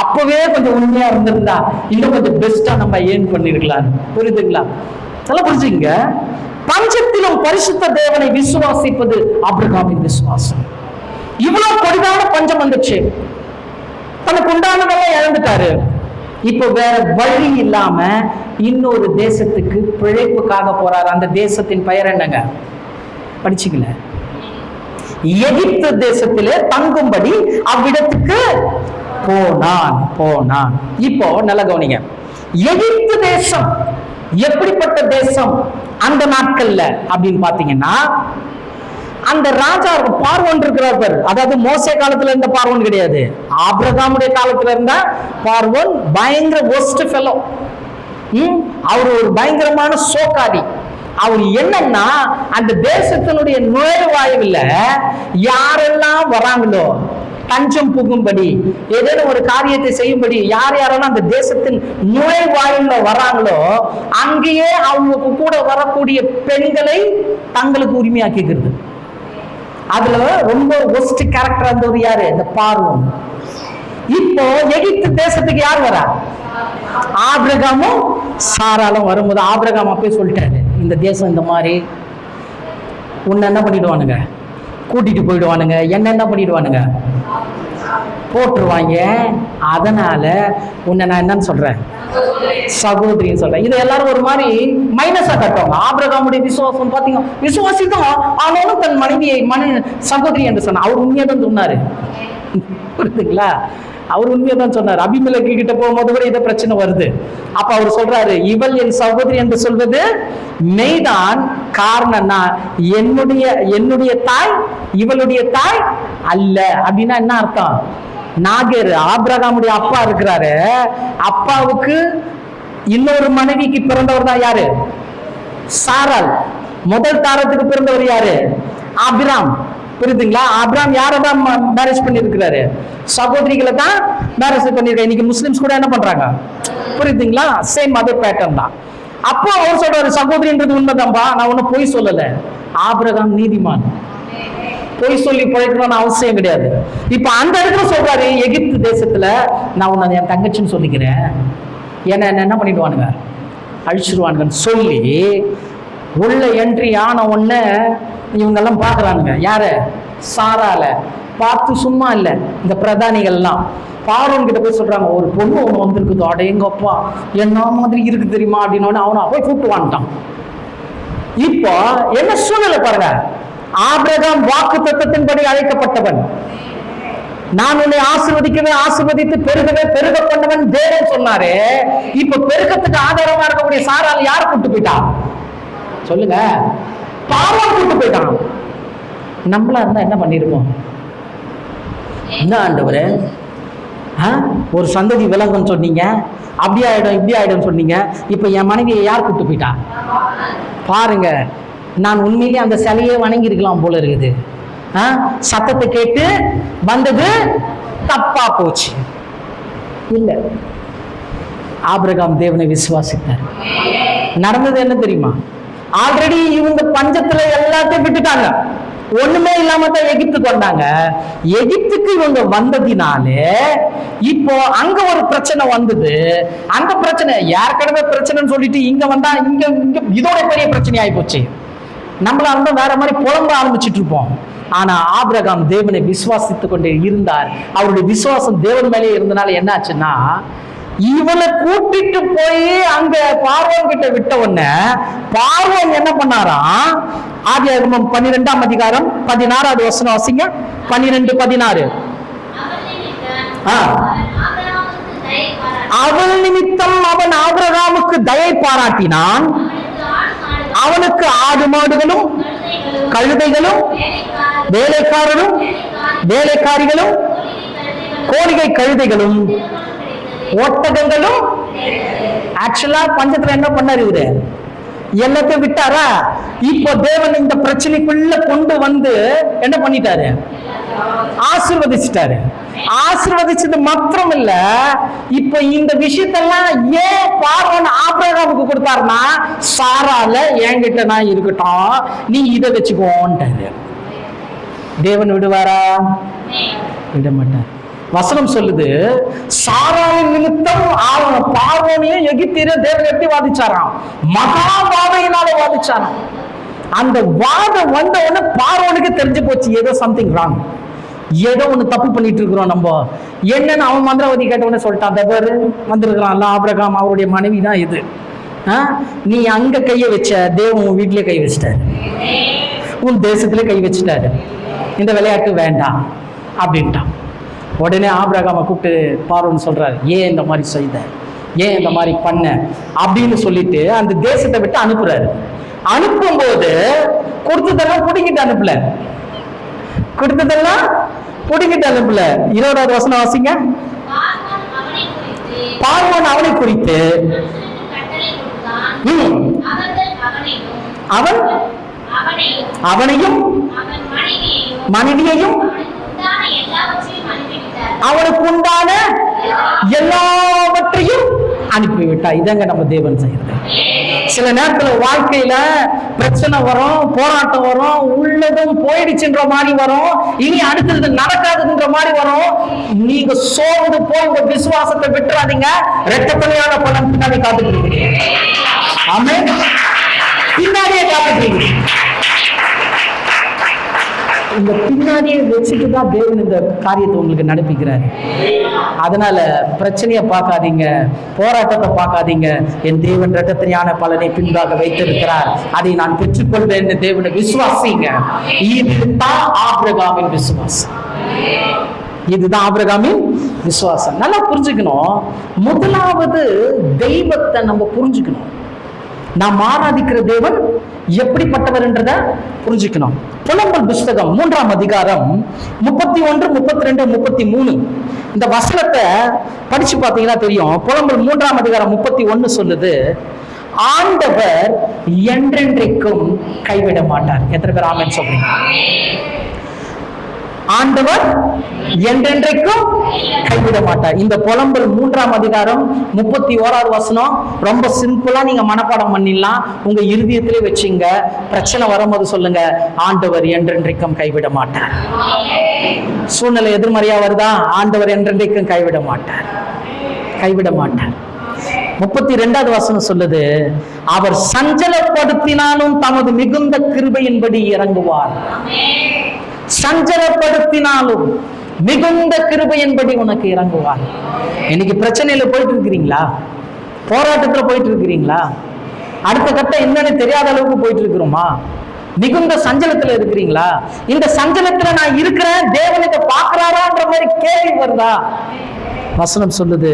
அப்பவே கொஞ்சம் உண்மையா இருந்திருந்தா இன்னும் கொஞ்சம் பெஸ்டா நம்ம ஏன் பண்ணிருக்கலாம். புரியுதுங்களா? நல்லா புரிஞ்சுங்க. பஞ்சத்திலும் பரிசுத்த தேவனை விசுவாசிப்பது ஆபிரகாமின் விசுவாசம். இவ்வளவு கொடிதான பஞ்சம் வந்துச்சு, தனக்கு உண்டானதெல்லாம் இழந்துட்டாரு. இப்போ வேற வழி இல்லாம இன்னொரு தேசத்துக்கு பிழைப்புக்காக போறாரு. அந்த தேசத்தின் பெயர் என்னங்க? படிச்சுக்கல. எகிப்து தேசத்திலே தங்கும்படி அவ்விடத்துக்கு போனான். இப்போ நல்ல கவனிங்க. எகிப்து தேசம் எப்படிப்பட்ட தேசம் அந்த நாட்கள்ல அப்படின்னு பாத்தீங்கன்னா, அந்த ராஜா பார்வோன் இருக்கிறார் பாரு. அதாவது மோசே காலத்துல இருந்த பார்வோன் கிடையாது, ஆபிரகாமுடைய காலத்துல இருந்த பார்வோன். பயங்கர ஒஸ்ட் ஃபெலோ. அவர் ஒரு பயங்கரமான சோக்காரி. அவர் என்னன்னா, அந்த தேசத்தினுடைய நுழைவாயில யாரெல்லாம் வராங்களோ, தஞ்சம் புகும்படி, ஏதேனும் ஒரு காரியத்தை செய்யும்படி யாரெல்லாம் அந்த தேசத்தின் நுழைவாயில வராங்களோ, அங்கேயே அவங்க கூட வரக்கூடிய பெண்களை தங்களுக்கு உரிமையாக்கிக்கிறது. அதுல ரொம்ப ஒஸ்ட் கேரக்டர் இருந்தது யாரு? இந்த பார்வோன். இப்போ எகிப்து தேசத்துக்கு யார் வரா? ஆபிரகாமும் சாராலும் வரும்போது ஆபிரகாம் அப்பயே சொல்லிட்டாரு, இந்த தேசம் இந்த மாதிரி, உன்னை என்ன பண்ணிடுவானுங்க? கூட்டிட்டு போயிடுவானுங்க. என்ன பண்ணிடுவானுங்க? போட்டுருவாங்க. அதனால உன்னை நான் என்னன்னு சொல்றேன்? சகோதரின்னு சொல்றேன். இது எல்லாரும் ஒரு மாதிரி மைனஸா கட்டுவாங்க. ஆபிரகாமுடைய விசுவாசம் பாத்தீங்க, விசுவாசிதான், ஆனாலும் தன் மனைவியை சகோதரி என்று சொன்ன. அவர் உண்மையாதான் சொன்னாரு. புரியுதுங்களா? அவர் உண்மையாதான் சொன்னார். அபிமெலேக்கு கிட்ட போகும்போது கூட இதை பிரச்சனை வருது. அப்ப அவர் சொல்றாரு, இவள் என் சகோதரி என்று சொல்வது மெய்தான். காரணம்னா என்னுடைய தாய் இவளுடைய தாய் அல்ல. அப்படின்னா என்ன அர்த்தம்? நாகேர், ஆபிரகாமுடைய அப்பா இருக்கிறாரு, அப்பாவுக்கு இன்னொரு மனைவிக்கு பிறந்தவர் தான் யாரு? சாராள். முதல் தாரத்துக்கு பிறந்தவர் யாரு? ஆபிராம். புரியுதுங்களா? ஆபிராம் யாரதான் மேரேஜ் பண்ணிருக்கிறாரு? சகோதரிகளை தான் மேரேஜ் பண்ணிருக்காரு. இன்னைக்கு முஸ்லிம்ஸ் கூட என்ன பண்றாங்க? புரியுதுங்களா? சேம் அதே பேட்டர்ன் தான். அப்போ அவர் சொல்றாரு, சகோதரின்றது உண்மைதான்பா, நான் ஒன்னும் பொய் சொல்லல. ஆபிரகாம் நீதிமான், பொய் சொல்லி பழைக்கணும்னு அவசியம் கிடையாது. இப்ப அந்த இடத்துல சொல்றாரு, எகிப்து தேசத்துல நான் உன்னை என் தங்கச்சின்னு சொல்லிக்கிறேன், என்ன பண்ணிடுவானுங்க? அழிச்சிருவானுங்கன்னு சொல்லி உள்ள என்ட்ரி ஆன உடனே இவங்கெல்லாம் பார்க்குறானுங்க. யாரு? சாரால பார்த்து சும்மா இல்லை, இந்த பிரதானிகள்லாம் பார்வோன் கிட்ட போய் சொல்றாங்க, ஒரு பொண்ணு ஒன்று வந்திருக்குது, அடேங்கப்பா என்ன மாதிரி இருக்கு தெரியுமா அப்படின்னு. அவனை போய் கூப்பிட்டு வந்துட்டான். இப்போ என்ன சூழ்நிலை பாருங்க. ஆபிரகாம் வாக்கு தத்தத்தின்படி அழைக்கப்பட்டவன். நான் உன்னை ஆசீர்வதிக்கவே ஆசீர்வதித்து பெருகவே பெருக பண்ணவன் தேவன் சொன்னாரு. இப்ப பெருக்கத்துக்கு ஆதாரமா இருக்கக்கூடிய சாரால் யார் கூட்டு போயிட்டான் சொல்லுங்க? பார்வோன் கூட்டு போயிட்டான். நம்மளா இருந்தா என்ன பண்ணிருப்போம்? என்ன ஆண்டவரே, ஒரு சந்ததி விலங்குன்னு சொன்னீங்க, அப்படி ஆயிடும் இப்படி ஆயிடும் சொன்னீங்க, இப்ப என் மனைவியை யார் கூட்டு போயிட்டா? பாருங்க, நான் உண்மையிலேயே அந்த சிலையே வணங்கி இருக்கலாம் போல இருக்குது. சத்தத்தை கேட்டு வந்தது தப்பா போச்சு. இல்ல, ஆபிரகாம் தேவனை விசுவாசித்தார். நடந்தது என்ன தெரியுமா? ஆல்ரெடி இவங்க பஞ்சத்துல எல்லாத்தையும் விட்டுட்டாங்க, ஒண்ணுமே இல்லாம தான் எகிப்துக்கு வந்தாங்க. எகிப்துக்கு இவங்க வந்ததினாலே இப்போ அங்க ஒரு பிரச்சனை வந்தது. அந்த பிரச்சனை ஏற்கனவே பிரச்சனைன்னு சொல்லிட்டு இங்க வந்தா இங்க இதோட பெரிய பிரச்சனை ஆகி போச்சு. நம்மள அந்த வேற மாதிரி புலம்ப ஆரம்பிச்சுட்டு இருப்போம். ஆனா ஆபிரகாம் தேவனை விசுவாசித்து கொண்டே இருந்தார். அவருடைய விசுவாசம் தேவன் மேலே இருந்தனால என்ன ஆச்சுன்னா, இவனை கூட்டிட்டு போய் அங்க பார்வோன் கிட்ட விட்ட உடனே பார்வோன் என்ன பண்ணாராம்? ஆதியாகமம் 12ஆம் அதிகாரம் 16வது வசனம் வாசிங்க. 12:16. அவள் நிமித்தம் அவன் ஆபிரகாமுக்கு தயை பாராட்டினான். அவனுக்கு ஆடு மாடுகளும் கழுதைகளும் வேலைக்காரரும் வேலைக்காரிகளும் கோழிகை கழுதைகளும் ஒட்டகங்களும். ஆக்சுவலா பஞ்சத்துல என்ன பண்ணாரு? இவரு எல்லாத்தையும் விட்டாரா? இப்போ தேவன் இந்த பிரச்சனைக்குள்ள கொண்டு வந்து என்ன பண்ணிட்டாரு? ஆசீர்வதிச்சிட்டாரு. ஆசீர்வதிச்சது மாத்திரம் இல்ல, இப்ப இந்த விஷயத்தெல்லாம் ஏன் பார்வோன் ஆபிரகாமுக்கு கொடுத்தாருன்னா, சாரால என்கிட்ட நான் இருக்கட்டும், நீ இதை வச்சுக்கோன்ட்டாரு. தேவன் விடுவாரா? விட மாட்டார். வசனம் சொல்லுது, சாராளின் நிமித்தம் பார்வோனையும் எகிப்தியரையும் தேவன் எப்படி வாதிச்சாராம்? மகா வாதையினால வாதிச்சாராம். அந்த வாதம் வந்த உடனே பார்வோனுக்கு தெரிஞ்சு போச்சு, ஏதோ சம்திங் ராங், ஏதோ ஒண்ணு தப்பு பண்ணிட்டு இருக்கிறோம் நம்ம. என்னன்னு அவன் மந்திரவாதி கேட்டவொடனே சொல்லிட்டான், அந்த பேரு வந்திருக்கிறான்ல ஆபிரகாம், அவருடைய மனைவி தான் இது. நீ அங்க கைய வச்ச, தேவன் உன் வீட்டிலே கை வச்சிட்டாரு, உன் தேசத்திலே கை வச்சுட்டாரு, இந்த விளையாட்டு வேண்டாம் அப்படின்ட்டான். உடனே ஆபிரகாமை கூப்பிட்டு பார்வோன் சொல்றாரு, ஏன் இந்த மாதிரி செய்த, ஏன் இந்த மாதிரி பண்ண அப்படின்னு சொல்லிட்டு அந்த தேசத்தை விட்டு அனுப்புறாரு. அனுப்பும்போது கொடுத்ததெல்லாம் பிடிங்கிட்டு அனுப்பல, கொடுத்ததெல்லாம் பிடிங்கிட்டு அனுப்பல. 20வது வசனம் வாசிங்க. பார்வோன் அவனை குறித்து அவன் அவனையும் மனைவியையும் அவனுக்கு உண்டான எல்லாவற்றையும் அனுப்பிவிட்டா. இதங்க நம்ம தேவன் செய்யறது. சில நேரத்துல வாழ்க்கையில பிரச்சனை வரும், போராட்டம் வரும், உள்ளதும் போயிடுச்சுன்ற மாதிரி வரும், இனி அடுத்தது நடக்காதுன்ற மாதிரி வரும். நீங்க சோர்ந்து போய் உங்க விசுவாசத்தை விட்டுறாதீங்க. இரட்டத்தனையான பலன் பின்னாடி காத்துட்டு இருக்கீங்க. ஆமென். பின்னாடியே காத்துட்டு இருக்கீங்க. இந்த பின்னாடியே வச்சுட்டு தான் தேவன் இந்த காரியத்தை உங்களுக்கு நடப்பிக்கிறாரு. அதனால பிரச்சனையை பார்க்காதீங்க, போராட்டத்தை பார்க்காதீங்க. என் தேவன் இரட்டத்தனையான பலனை பின்பாக வைத்திருக்கிறார், அதை நான் பெற்றுக்கொள்வேன். தேவனை விசுவாசிங்க. இதுதான் ஆபிரகாமின் விசுவாசம். இதுதான் ஆபிரகாமின் விசுவாசம். நல்லா புரிஞ்சுக்கணும். முதலாவது தெய்வத்தை நம்ம புரிஞ்சுக்கணும். நாம் ஆராதிக்கிற தேவன் எப்படிப்பட்டவர் என்றதை புரிஞ்சுக்கணும். புலம்பல் புஸ்தகம் 3ஆம் அதிகாரம் 31, 32, 33 இந்த வசனத்தை படிச்சு பார்த்தீங்கன்னா தெரியும். புலம்பல் 3ஆம் அதிகாரம் 31 சொல்லுது, ஆண்டவர் என்றென்றைக்கும் கைவிட மாட்டார். எத்தனை பேர் ஆமென் சொல்றீங்க? ஆண்டவர் என்றென்றைக்கும் கைவிட மாட்டார். இந்த புலம்பல் 3ஆம் அதிகாரம் 31வது வசனம் ரொம்ப சிம்பிளா நீங்க மனப்பாடம் பண்ணிடலாம், உங்க இருதயத்திலே வச்சுங்க. பிரச்சனை வரும்போது சொல்லுங்க, ஆண்டவர் என்றென்றைக்கும் கைவிட மாட்டார். சூழ்நிலை எதிர்மறையா வருதா? ஆண்டவர் என்றென்றைக்கும் கைவிட மாட்டார், கைவிட மாட்டார். 32வது வசனம் சொல்லுது, அவர் சஞ்சலப்படுத்தினாலும் தமது மிகுந்த கிருபையின்படி இறங்குவார். சஞ்சலப்படுத்தினாலும் மிகுந்த கிருபையின்படி உனக்கு இறங்குவார். இன்னைக்கு பிரச்சனையில போயிட்டு இருக்கிறீங்களா? போராட்டத்துல போயிட்டு இருக்கிறீங்களா? அடுத்த கட்டம் என்னன்னு தெரியாத அளவுக்கு போயிட்டு இருக்கிறோமா? மிகுந்த சஞ்சலத்துல இருக்கிறீங்களா? இந்த சஞ்சலத்துல நான் இருக்கிறேன், தேவன் இதை பார்க்கிறாரான்ற மாதிரி கேள்வி வருதா? வசனம் சொல்லுது,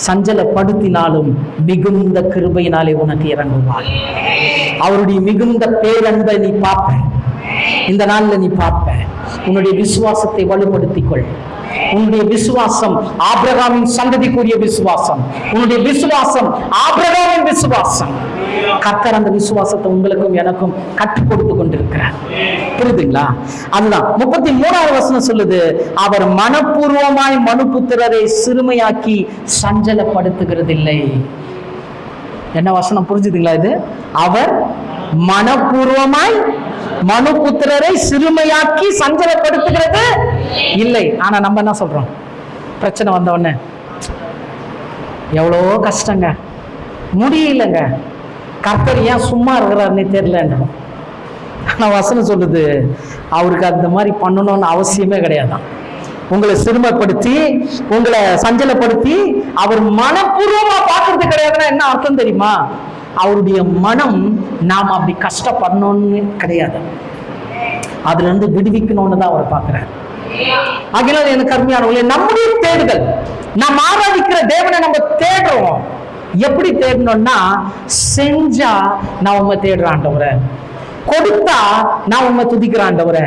சஞ்சலப்படுத்தினாலும் மிகுந்த கிருபையினாலே உனக்கு இறங்குவார். அவருடைய மிகுந்த பேரன்பை நீ பார்ப்ப. இந்த நாள்ல நீ பார்ப்ப. உன்னுடைய விசுவாசத்தை வலுப்படுத்திக்கொள். உன்னுடைய விசுவாசம் ஆபிரகாமின் சந்ததிக்குரிய விசுவாசம். உன்னுடைய விசுவாசம் ஆபிரகாமின் விசுவாசம். கர்த்தர் அந்த விசுவாசத்தை உங்களுக்கும் எனக்கும் கற்றுக் கொடுத்து கொண்டிருக்கிறார். புரியுதுங்களா? அதுதான் 33வது வசனம் சொல்லுது, அவர் மனப்பூர்வமாய் மனுபுத்திரரை சிறுமையாக்கி சஞ்சலப்படுத்துகிறதில்லை. என்ன வசனம் புரிஞ்சுதுங்களா? இது அவர் மனப்பூர்வமாய் மனுபுத்திரரை சிறுமையாக்கி சஞ்சலப்படுத்துகிறது இல்லை. ஆனா நம்ம என்ன சொல்றோம்? பிரச்சனை வந்த உடனே எவ்வளோ கஷ்டங்க, முடியலங்க, கர்த்தர் ஏன் சும்மா இருக்கிறாருன்னு தெரியலன்றோம். ஆனா வசனம் சொல்லுது, அவருக்கு அந்த மாதிரி பண்ணணும்னு அவசியமே கிடையாதான். உங்களை சிறுமைப்படுத்தி உங்களை சஞ்சலப்படுத்தி அவர் மனப்பூர்வமா பார்க்கறது கிடையாதுன்னா என்ன அர்த்தம் தெரியுமா? அவருடைய மனம் நாம் அப்படி கஷ்டப்படணும்னு கிடையாது, அதுல இருந்து விடுவிக்கணும்னு தான் அவர் பார்க்கிறார். ஆகினால் எனக்கு அருமையானவர்களே, நம்முடைய தேடுதல், நாம் ஆராதிக்கிற தேவனை நம்ம தேடுறோம். எப்படி தேடணும்னா, செஞ்சா நான் உண்மை தேடுற ஆண்டவரை, கொடுத்தா நான் உண்மை துதிக்கிற ஆண்டவரை,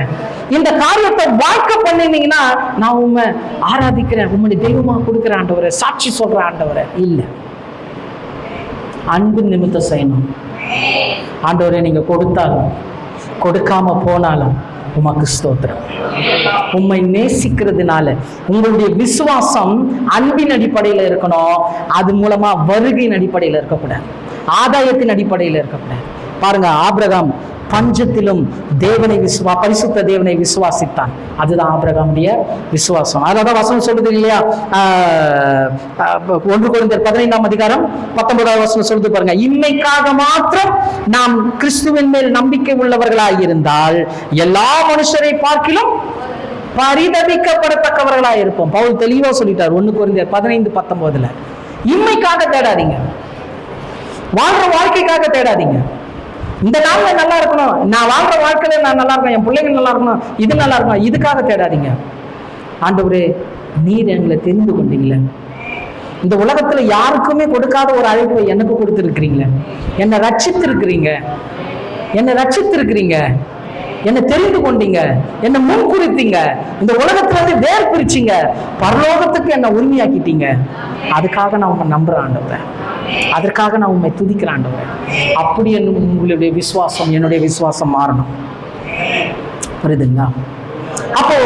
இந்த காரியத்தை வாழ்க்கை பண்ணினீங்கன்னா நான் உண்மை ஆராதிக்கிறேன், உண்மை தெய்வமா கொடுக்கிற ஆண்டவரை, சாட்சி சொல்ற ஆண்டவரை இல்லை. அன்பு நிமித்தம் செய்யணும். ஆண்டவரை நீங்க கொடுத்தாலும் கொடுக்காம போனாலும் உமக்கு ஸ்தோத்திரம். உம்மை நேசிக்கிறதுனால உங்களுடைய விசுவாசம் அன்பின் அடிப்படையில் இருக்கணும். அது மூலமா வருகையின் அடிப்படையில் இருக்கக்கூடாது, ஆதாயத்தின் அடிப்படையில் இருக்கக்கூடாது. பாருங்க, ஆபிரகாம் பஞ்சத்திலும் தேவனை பரிசுத்த தேவனை விசுவாசித்தான். அதுதான் ஆபிரகாமுடைய விசுவாசம். அதான் வசனம் சொல்றது இல்லையா? 1 கொரிந்தியர் 15ஆம் அதிகாரம் 19வது வசனம் சொல்றது பாருங்க, இம்மைக்காக மாத்திரம் நாம் கிறிஸ்துவின் மேல் நம்பிக்கை உள்ளவர்களாய் இருந்தால் எல்லா மனுஷரை பார்க்கிலும் பரிதபிக்கப்படத்தக்கவர்களாய் இருப்போம். பவுல் தெளிவா சொல்லிட்டார் 1 கொரிந்தியர் 15:19. இம்மைக்காக தேடாதீங்க, வாழ்ற வாழ்க்கைக்காக தேடாதீங்க. இந்த நாள்ல நல்லா இருக்கணும், நான் வாழ்ற வாழ்க்கையில நான் நல்லா இருக்கணும், என் பிள்ளைங்க நல்லா இருக்கணும், இது நல்லா இருக்கணும், இதுக்காக தேடாதீங்க. ஆண்டவரே, நீர் எங்களை தெரிந்து கொண்டீங்களே, இந்த உலகத்துல யாருக்குமே கொடுக்காத ஒரு அழைப்பை எனக்கு கொடுத்திருக்கிறீங்களே, என்னை ரட்சித்திருக்கிறீங்க, என்னை தெரிந்து கொண்டீங்க, என்னை முன்குறித்தீங்க, இந்த உலகத்துல இருந்து வேர் பிரிச்சிங்க, பரலோகத்துக்கு என்னை உரிமையாக்கிட்டீங்க. அதுக்காக நான் உண்மை நம்புறேன் ஆண்டவரே, அதற்காக நான் உண்மை துதிக்கிறேன் ஆண்டவரே. அப்படி உங்களுடைய விசுவாசம் என்னுடைய விசுவாசம் மாறணும். புரியுதுங்களா? அப்போ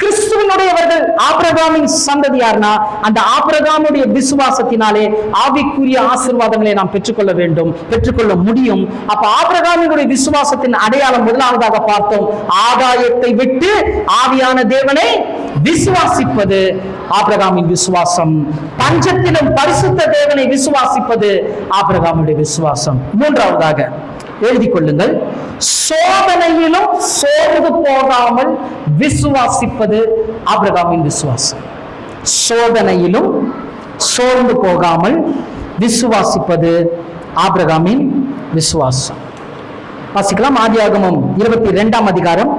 கிறிஸ்துவனுடையவர்கள் ஆபிரகாமின் சந்ததியார்னா அந்த ஆபிரகாமுடைய விசுவாசத்தினாலே ஆவிக்குரிய ஆசீர்வாதங்களை நாம் பெற்றுக்கொள்ள வேண்டும், பெற்றுக்கொள்ள முடியும். அப்ப ஆபிரகாமினுடைய விசுவாசத்தின் அடையாளம் முதலாவதாக பார்த்தோம், ஆதாயத்தை விட்டு ஆவியான தேவனை விசுவாசிப்பது ஆபிரகாமின் விசுவாசம். பஞ்சத்திலும் பரிசுத்த தேவனை விசுவாசிப்பது ஆபிரகாமுடைய விசுவாசம். மூன்றாவதாக எழுதிக் கொள்ளுங்கள், சோதனையிலும் சோர்ந்து போகாமல் விசுவாசிப்பது ஆபிரகாமின் விசுவாசம். சோதனையிலும் சோர்ந்து போகாமல் விசுவாசிப்பது ஆபிரகாமின் விசுவாசம். வாசிக்கலாம், ஆதியாகமம் 22ஆம் அதிகாரம்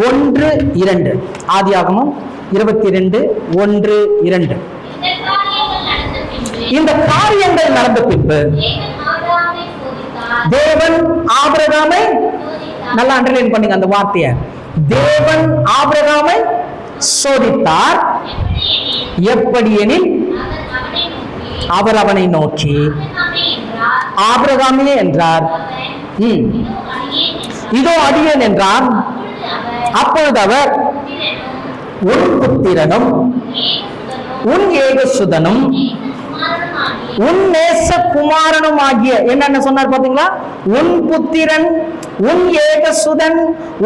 1-2. ஆதியாகமம் 22:1-2. இந்த காரியங்கள் நடந்த பின்பு தேவன் ஆபிரகாமை, நல்லா அண்டர்லைன் பண்ணுங்க அந்த வார்த்தையை, தேவன் ஆபிரகாமை சோதித்தார். எப்படி எனில் அவர் அவனை நோக்கி, ஆபிரகாமே என்றார். இதோ அடியேன் என்றார். அப்பொழுது அவர், உன் புத்திரனும் உன் ஏகசுதனும் உன் நேச குமாரனும் ஆகிய, என்னென்ன சொன்னார் பாத்தீங்களா? உன் புத்திரன், உன் ஏகசுதன்,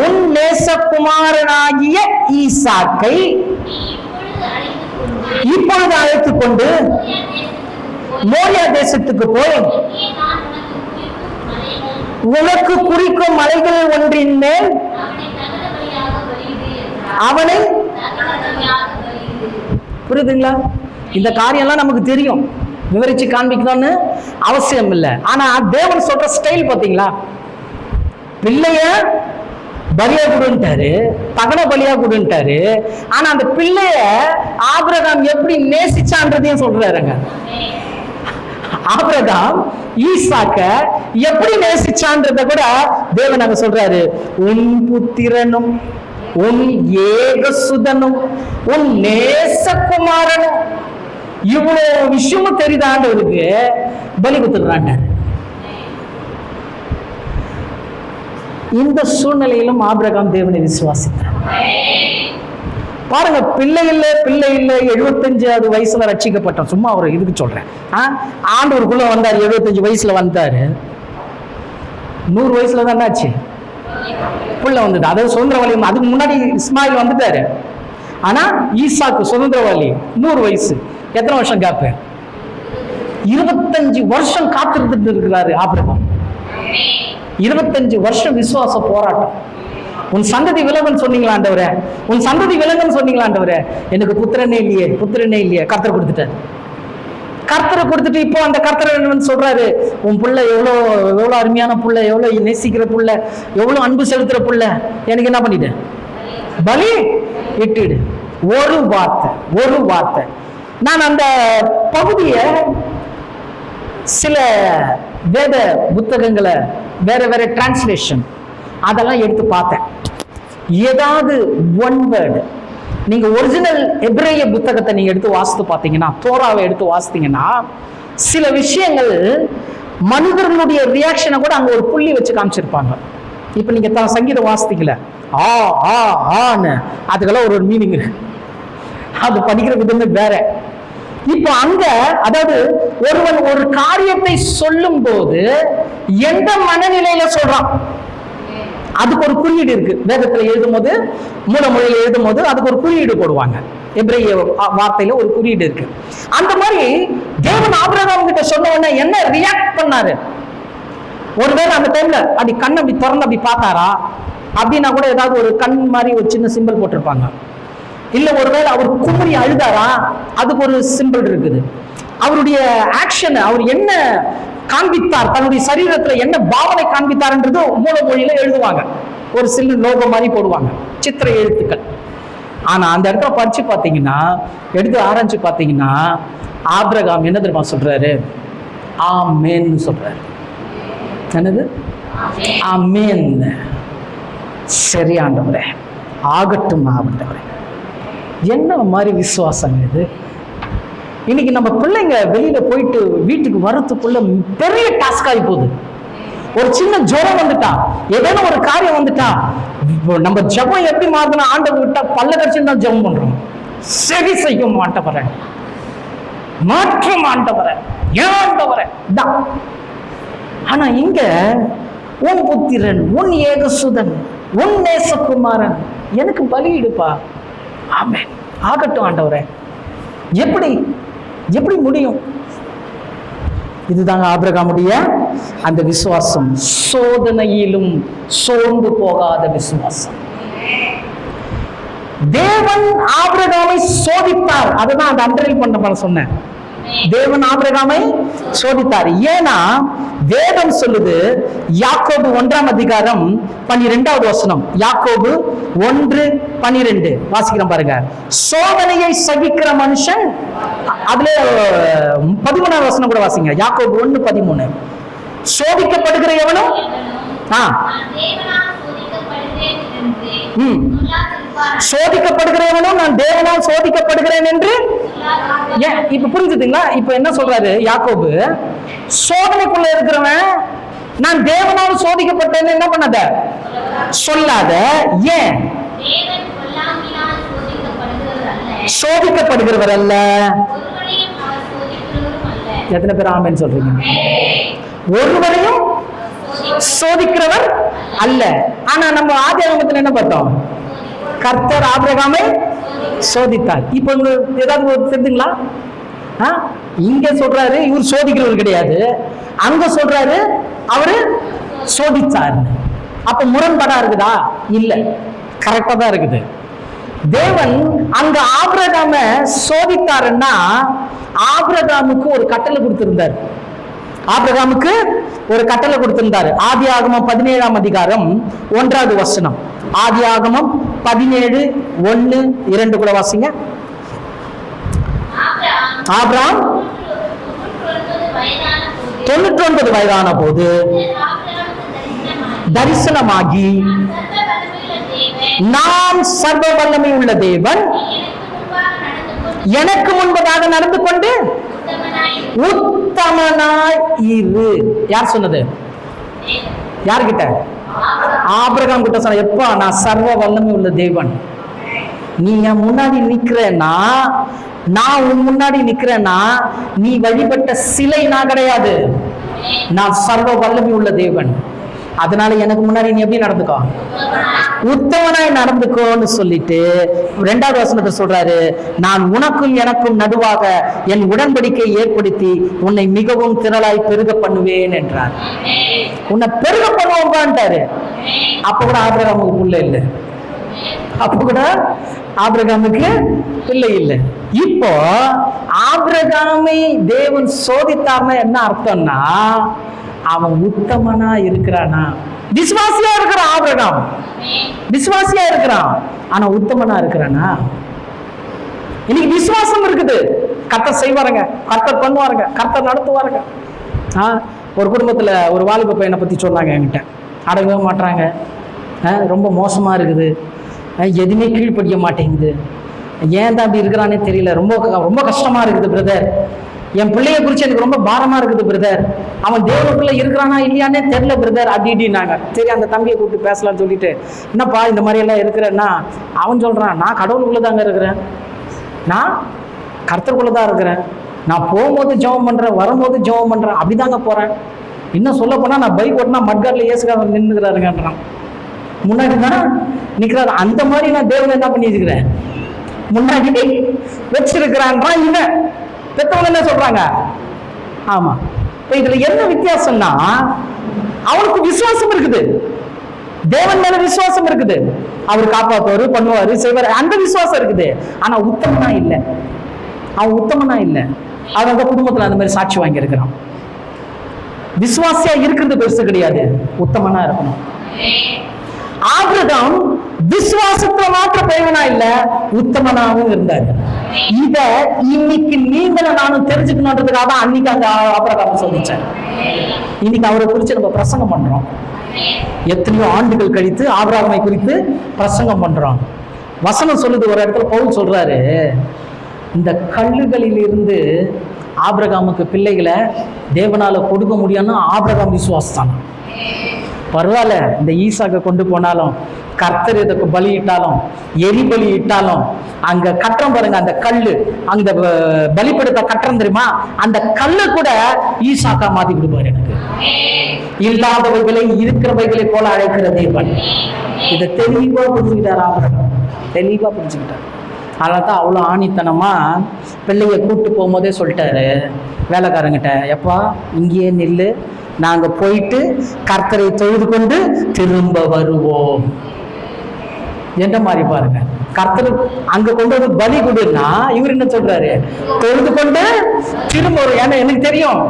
உன் நேச குமாரனாகிய ஈசாக்கை இப்பொழுது அழைத்துக் கொண்டு மோரியா தேசத்துக்கு போய் உனக்கு குறிக்கும் மலைகள் ஒன்றின் மேல் அவனை, புரியுதுங்களா? இந்த காரியம்லாம் நமக்கு தெரியும், விவரிச்சு காண்பிக்கணும்னு அவசியம் இல்லை. ஆனா தேவன் சொல்ற ஸ்டைல் பாத்தீங்களா? பிள்ளைய பலியா கொடுன்ட்டாரு, தகன பலியா கொடுன்ட்டாரு. ஆனா அந்த பிள்ளைய ஆபிரகாம் எப்படி நேசிச்சான்றதையும் சொல்றாருங்க. ஆபிரகாம் ஈசாக்க எப்படி நேசிச்சான்றத கூட தேவன் அங்க சொல்றாரு. உன் புத்திரனும் உன் ஏகசுதனும் உன் நேசகுமாரனும், இவ்வளவு விஷயமும் தெரியுதாண்டவருக்கு பலி கொடுத்துடுறாண்டாரு. இந்த சூழ்நிலையிலும் ஆபிரகாம் தேவனை விசுவாசித்தார். பாருங்க, பிள்ளை இல்லை 75வது வயசுல ரட்சிக்கப்பட்டோம். சும்மா ஒரு இதுக்கு சொல்றேன். ஆண்டவருக்குள்ள வந்தாரு, 75 வயசுல வந்தாரு. 100 வயசுல தான் ஆச்சு புள்ள வந்தது. அதாவது சுதந்திரவாளி. அதுக்கு முன்னாடி இஸ்மாயில் வந்துட்டாரு. ஆனா ஈசாக்கு சுதந்திரவாளி 100 வயசு. எத்தனை வருஷம் கேப்பு? 25 வருஷம் காத்திருந்துட்டு இருக்கிறாரு ஆபிரகாம். 25 வருஷம் விசுவாச போராட்டம். உன் சந்ததி விலங்குன்னு சொன்னீங்களா ஆண்டவரே, உன் சந்ததி விலங்குன்னு சொன்னீங்களா ஆண்டவரே, எனக்கு புத்திரனே இல்லையே. கர்த்தரை கொடுத்துட்டாரு. கர்த்தரை கொடுத்துட்டு இப்போ அந்த கர்த்தர் சொல்றாரு, உன் புள்ள எவ்வளவு அருமையான புள்ள, எவ்வளவு நேசிக்கிற புள்ள, எவ்வளவு அன்பு செலுத்துற புள்ள, எனக்கு என்ன பண்ணிட்டேன்? பலி இட்டுடு. ஒரு வார்த்தை. நான் அந்த பகுதியை சில வேத புத்தகங்களை வேற டிரான்ஸ்லேஷன் அதெல்லாம் எடுத்து பார்த்தேன். ஏதாவது ஒன் வேர்டு, நீங்க ஒரிஜினல் எபிரேய புத்தகத்தை நீங்க எடுத்து வாசித்து பார்த்தீங்கன்னா, தோராவை எடுத்து வாசித்தீங்கன்னா, சில விஷயங்கள் மனிதர்களுடைய ரியாக்ஷனை கூட அங்க ஒரு புள்ளி வச்சு காமிச்சிருப்பாங்க. இப்ப நீங்க சங்கீதம் வாசித்தீங்களே, ஆன்னு, அதுக்கெல்லாம் ஒரு மீனிங் இருக்கு. அது படிக்கிற விதமே வேற. இப்போ அங்க அதாவது ஒருவன் ஒரு காரியத்தை சொல்லும் போது எந்த மனநிலையில சொல்றான், அதுக்கு ஒரு குறியீடு இருக்கு. வேதத்துல எழுதும் போது, மூல மொழியில எழுதும் போது அதுக்கு ஒரு குறியீடு போடுவாங்க. எபிரேய வார்த்தையில ஒரு குறியீடு இருக்கு. அந்த மாதிரி தேவன் ஆபிரகாம் கிட்ட சொன்ன உடனே என்ன ரியாக்ட் பண்ணாரு? ஒருவேளை அந்த டைம்ல அப்படி கண்ணை அப்படி திறந்து அப்படி பார்த்தாரா அப்படின்னா கூட ஏதாவது ஒரு கண் மாதிரி ஒரு சின்ன சிம்பிள் போட்டிருப்பாங்க. இல்ல ஒருவேளை அவர் குமரி அழுதாரா, அதுக்கு ஒரு சிம்பிள் இருக்குது. அவருடைய ஆக்ஷன், அவர் என்ன காண்பித்தார், தன்னுடைய சரீரத்துல என்ன பாவனை காண்பித்தார்ன்றது மூல மொழியில எழுதுவாங்க. ஒரு சின்ன லோகோ மாதிரி போடுவாங்க, சித்திர எழுத்துக்கள். ஆனா அந்த இடத்துல படிச்சு பார்த்தீங்கன்னா, எடுத்து ஆராய்ச்சி பார்த்தீங்கன்னா, ஆபிரகாம் என்ன தெரியுமா சொல்றாரு? ஆமேன் சொல்றாரு. என்னது? ஆமேன். சரி ஆண்டவரே, ஆகட்டும் ஆண்டவரே. என்ன மாதிரி விசுவாசம் இது? இன்னைக்கு நம்ம பிள்ளைங்க வெளியில போயிட்டு வீட்டுக்கு வரத்துக்குள்ள பெரிய டாஸ்க் ஆகி போகுது. ஒரு சின்ன ஜுரம் வந்துட்டா, ஏதேனும் ஒரு காரியம் வந்துட்டா, நம்ம ஜபம் எப்படி மாறுதுன்னா, ஆண்டவர் விட்டா பல்ல கடிச்சு தான் ஜபம் பண்றோம். சரி செய்யும் ஆண்டவரே, மாற்றம் ஆண்டவரே, ஏன் ஆண்டவரே தான். ஆனா இங்க உன் புத்திரன், உன் ஏகசுதன், உன் நேசகுமாரன் எனக்கு பலியிடுப்பா. ஆமென், ஆகட்டும் ஆண்டவரே. எப்படி முடியும்? இதுதாங்க ஆபிரகாமுடைய அந்த விசுவாசம், சோதனையிலும் சோர்ந்து போகாத விசுவாசம். தேவன் ஆபிரகாமை சோதித்தார். அதுதான் அந்த அண்டர்லைன் பண்ண சொன்னேன். தேவன் ஆபிரகாமை சோதித்தார். ஏன்னா வேதம் சொல்லுது, யாக்கோபு 1ஆம் அதிகாரம் 12வது வசனம், யாக்கோபு 1:12 வாசிக்கிறோம் பாருங்க. சோதனையை சகிக்கிற மனுஷன், அதுல 13வது வசனம் கூட வாசிங்க. யாக்கோபு 1:13, சோதிக்கப்படுகிற எவனும் சோதிக்கப்படுகிறவனும் நான் தேவனால் சோதிக்கப்படுகிறேன் என்று. இப்ப புரிஞ்சுதுங்களா? இப்ப என்ன சொல்றாரு யாக்கோபு? சோதனைக்குள்ள இருக்கிறவன் நான் தேவனால் சோதிக்கப்பட்டேன்னு என்ன பண்ணாத, சொல்லாத. ஏன்? சோதிக்கப்படுகிறவர் அல்ல. எத்தனை பேர் ஆமென் சொல்றீங்க? ஒருவரையும் சோதிக்கிறவர் அல்ல. ஆனா நம்ம ஆதியாகமத்துல என்ன பார்த்தோம்? கர்த்தர் ஆபிரகாமை சோதித்தார். இப்ப ஏதாவது தெரிஞ்சுங்களா? இங்க சொல்றாரு இவர் சோதிக்கிறவர் கிடையாது, அங்க சொல்றாரு அவரு சோதிச்சார். அப்ப முரண்பாடா இருக்குதா? இல்ல, கரெக்டா தான் இருக்குது. தேவன் அங்க ஆபிரகாம சோதித்தாருன்னா ஆபிரகாமுக்கு ஒரு கட்டளை கொடுத்திருந்தார். ஆபிரகாமுக்கு ஒரு கட்டளை கொடுத்திருந்தாரு. ஆதியாகமம் 17ஆம் அதிகாரம் 1வது வசனம். ஆதியாகமம் 17:1-2 கூட வாசிங்க. ஆபிரகாம் 99 வயதான போது தரிசனமாகி, நான் சர்வ வல்லமை உள்ள தேவன், எனக்கு முன்பதாக நடந்து கொண்டு உத்தமனாய் இரு. யார் சொன்னது? யார்கிட்ட? ஆபிரகாம் கிட்ட சொன்ன. எப்பா? நான் சர்வ வல்லமை உள்ள தேவன், நீ என் முன்னாடி நிக்கிறேன்னா, நான் உன் முன்னாடி நிக்கிறேன்னா நீ வழிபட்ட சிலை நான் கிடையாது, நான் சர்வ வல்லமை உள்ள தேவன். அதனால எனக்கு முன்னாடி நீ எப்படி நடந்துக்கோ? உத்தமனாய் நடந்துக்கோன்னு சொல்லிட்டு 2வது வசனத்தை சொல்றாரு, நான் உனக்கும் எனக்கும் நடுவாக என் உடன்படிக்கை ஏற்படுத்தி உன்னை மிகவும் திரளாய் பெருக பண்ணுவேன் என்றார். உன்னை பெருக பண்ணுவான்ட்டாரு. அப்ப கூட ஆபிரகாமுக்கு பிள்ளை இல்லை. அப்ப கூட ஆபிரகாமுக்கு பிள்ளை இல்லை. இப்போ ஆபிரகாமை தேவன் சோதித்தார்னா என்ன அர்த்தம்னா, அவன் உத்தமனா இருக்கிறானா? விசுவாசியா இருக்கிறான் ஆபிரகாம், விசுவாசியா இருக்கிறான், ஆனா உத்தமனா இருக்கிறானா? இன்னைக்கு விசுவாசம் இருக்குது, கர்த்தர் செய்வாருங்க, கர்த்தர் பண்ணுவாருங்க, கர்த்தர் நடத்துவாருங்க. ஒரு குடும்பத்துல ஒரு வாலிப பையனை பத்தி சொன்னாங்க என்கிட்ட. அடங்கவே மாட்டாங்க, ரொம்ப மோசமா இருக்குது, எதுவுமே கீழ்ப்படிய மாட்டேங்குது, ஏன் தான் அப்படி இருக்கிறானே தெரியல, ரொம்ப ரொம்ப கஷ்டமா இருக்குது பிரதர், என் பிள்ளைய குறிச்சு எனக்கு ரொம்ப பாரமா இருக்குது பிரதர், அவன் தேவனுக்குள்ள இருக்கிறானா இல்லையானே தெரியல பிரதர் அப்படின்னாங்க. சரி, அந்த தம்பியை கூப்பிட்டு பேசலாம்னு சொல்லிட்டு, என்னப்பா இந்த மாதிரி எல்லாம் இருக்கிறேன்னா, அவன் சொல்றான், நான் கடவுளுக்குள்ளதாங்க இருக்கிறேன், நான் கர்த்தருக்குள்ளதான் இருக்கிறேன், நான் போகும்போது ஜெபம் பண்றேன், வரும்போது ஜெபம் பண்றேன், அப்படிதாங்க போறேன். இன்னும் சொல்ல போனா நான் பைக் ஓட்டினா மட்கார்ல இயேசுக்காரர் நின்றுக்கிறாருங்கன்றான். முன்னாடி தான் நிக்கிறாரு. அந்த மாதிரி நான் தேவனை என்ன பண்ணி வச்சுக்கிறேன், முன்னாடி வச்சிருக்கிறான்றான். இவன் பெத்தவங்க என்ன சொல்றாங்க? ஆமா. இப்ப இதுல என்ன வித்தியாசம்னா, அவனுக்கு விசுவாசம் இருக்குது, தேவன் மேல விசுவாசம் இருக்குது, அவர் காப்பாத்துவாரு, பண்ணுவாரு, செய்வாரு, அந்த விசுவாசம் இருக்குது. ஆனா உத்தமனா இல்லை, அவன் உத்தமனா இல்லை. அவன் அந்த குடும்பத்துல அந்த மாதிரி சாட்சி வாங்கி இருக்கிறான். விசுவாசியா இருக்கிறது பெருசு கிடையாது, உத்தமனா இருக்கணும். ஆபிரகாம் விசுவாசத்துல மாத்திர பெயவனா இல்ல, உத்தமனாவும் இருந்தார். இத இன்னைக்கு நீங்களும் நானும் தெரிஞ்சுக்கணுன்றதுக்காக தான் அன்னைக்கு அந்த ஆபிரகாம் சொல்லிச்சார். இன்னைக்கு அவரை குறித்து நம்ம பிரசங்கம் பண்றோம். எத்தனையோ ஆண்டுகள் கழித்து ஆபிரகாமை குறித்து பிரசங்கம் பண்றோம். வசனம் சொல்லுது, ஒரு இடத்துல பவுல் சொல்றாரு, இந்த கல்லுகளில் இருந்து ஆபிரகாமுக்கு பிள்ளைகளை தேவனால கொடுக்க முடியும்னா ஆபிரகாம் விசுவாசம். பரவாயில்ல, இந்த ஈசாக்க கொண்டு போனாலும், கர்த்தர் இதுக்கு பலி இட்டாலும், எரி பலி இட்டாலும், அங்க கட்டுறம் பாருங்க, அந்த கல்லு, அந்த பலிப்படுத்த கட்டுறம் தெரியுமா, அந்த கல்லு கூட ஈசாக்கா மாத்தி கொடுப்பாரு. எனக்கு இல்லாதவைகளை இருக்கிறவைகளை போல அழைக்கிற தேவன். இதை தெளிவா புரிஞ்சுக்கிட்டார் ஆபிரகாம், தெளிவா புரிஞ்சுக்கிட்டார். அதனால்தான் அவ்வளோ ஆணித்தனமா பிள்ளைய கூப்பிட்டு போகும்போதே சொல்லிட்டாரு வேலைக்காரங்கிட்ட, எப்பா இங்கேயே நில்லு, நாங்க போயிட்டு கர்த்தரை தொழுது கொண்டு திரும்ப வருவோம் என்ற மாதிரி பாருங்க. கர்த்தர் அங்க கொண்டு வந்து பலி கொடுன்னா இவர் என்ன சொல்றாரு, தொழுது கொண்டு திரும்ப வரும். ஏன்னா எனக்கு தெரியும்,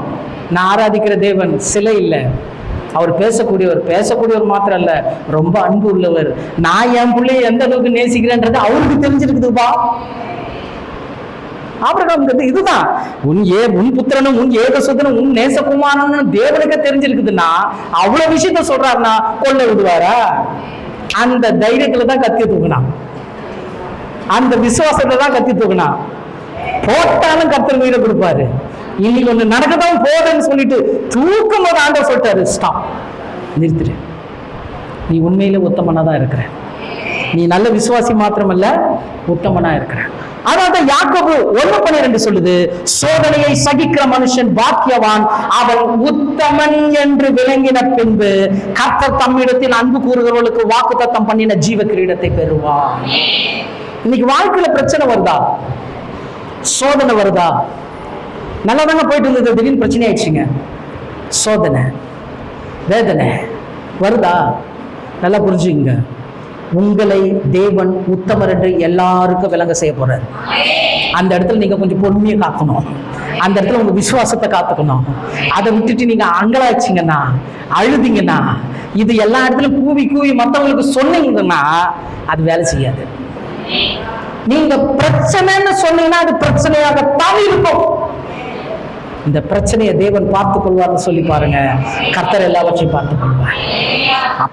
நான் ஆராதிக்கிற தேவன் சிலை இல்லை, அவர் பேசக்கூடியவர் மாத்திரம் அல்ல, ரொம்ப அன்பு உள்ளவர். நான் என் பிள்ளைய எந்த அளவுக்கு நேசிக்கிறேன்றது அவருக்கு தெரிஞ்சிருக்குதுப்பா. ஆபிரகாம் இதுதான், உன் புத்திரனும் உன் ஏகசுதனும் உன் நேசகுமாரனும் தேவனுக்கு தெரிஞ்சிருக்குதுன்னா அவ்வளவு விஷயத்த சொல்றாருன்னா கொல்ல விடுவாரா? அந்த தைரியத்துல தான் கத்தி தூக்கினான், அந்த விசுவாசத்தை தான் கத்தி தூக்கினான். போட்டாலும் கர்த்தர் உயிரை கொடுப்பாரு. இன்னைக்கு ஒண்ணு நடக்கதான் போதுன்னு சொல்லிட்டு தூக்கும் போது ஆண்டவர் சொல்லிட்டாரு, ஸ்டாப், நிறுத்திடு, நீ உண்மையில உத்தமனா தான் இருக்கிற, நீ நல்ல விசுவாசி மாத்திரமல்ல உத்தமனா இருக்கிற. அதான் யாக்கோபு 1:12 சொல்லுது, சோதனையை சகிக்கிற மனுஷன் பாக்கியவான், அவன் உத்தமன் என்று விளங்கின பின்பு கர்த்தர் தம்மிடத்தில் அன்பு கூறுகிறவர்களுக்கு வாக்குத்தத்தம் பண்ணின ஜீவ கிரீடத்தை பெறுவான். இன்னைக்கு வாழ்க்கையில பிரச்சனை வருதா, சோதனை வருதா, நல்லா தாங்க போயிட்டு இருந்தது, திடீர்னு பிரச்சனை ஆயிடுச்சுங்க. சோதனை, வேதனை வருதா? நல்லா புரிஞ்சுங்க, உங்களை தேவன் உத்தமர் என்று எல்லாருக்கும் விளங்க செய்ய போறாரு. அந்த இடத்துல நீங்க கொஞ்சம் பொறுமையை காக்கணும். அந்த இடத்துல உங்க விசுவாசத்தை காத்துக்கணும். அதை விட்டுட்டு நீங்க அங்கலாச்சிங்கன்னா, அழுதிங்கன்னா, இது எல்லா இடத்துலயும் கூவி கூவி மற்றவங்களுக்கு சொன்னீங்கன்னா அது வேலை செய்யாது. நீங்க பிரச்சனைன்னு சொன்னீங்கன்னா அது பிரச்சனையாகத்தான் இருக்கும். இந்த பிரச்சனையை தேவன் பார்த்துக் கொள்வார்னு சொல்லி பாருங்க, கர்த்தர் எல்லாவற்றையும் பார்த்துக் கொள்வார்.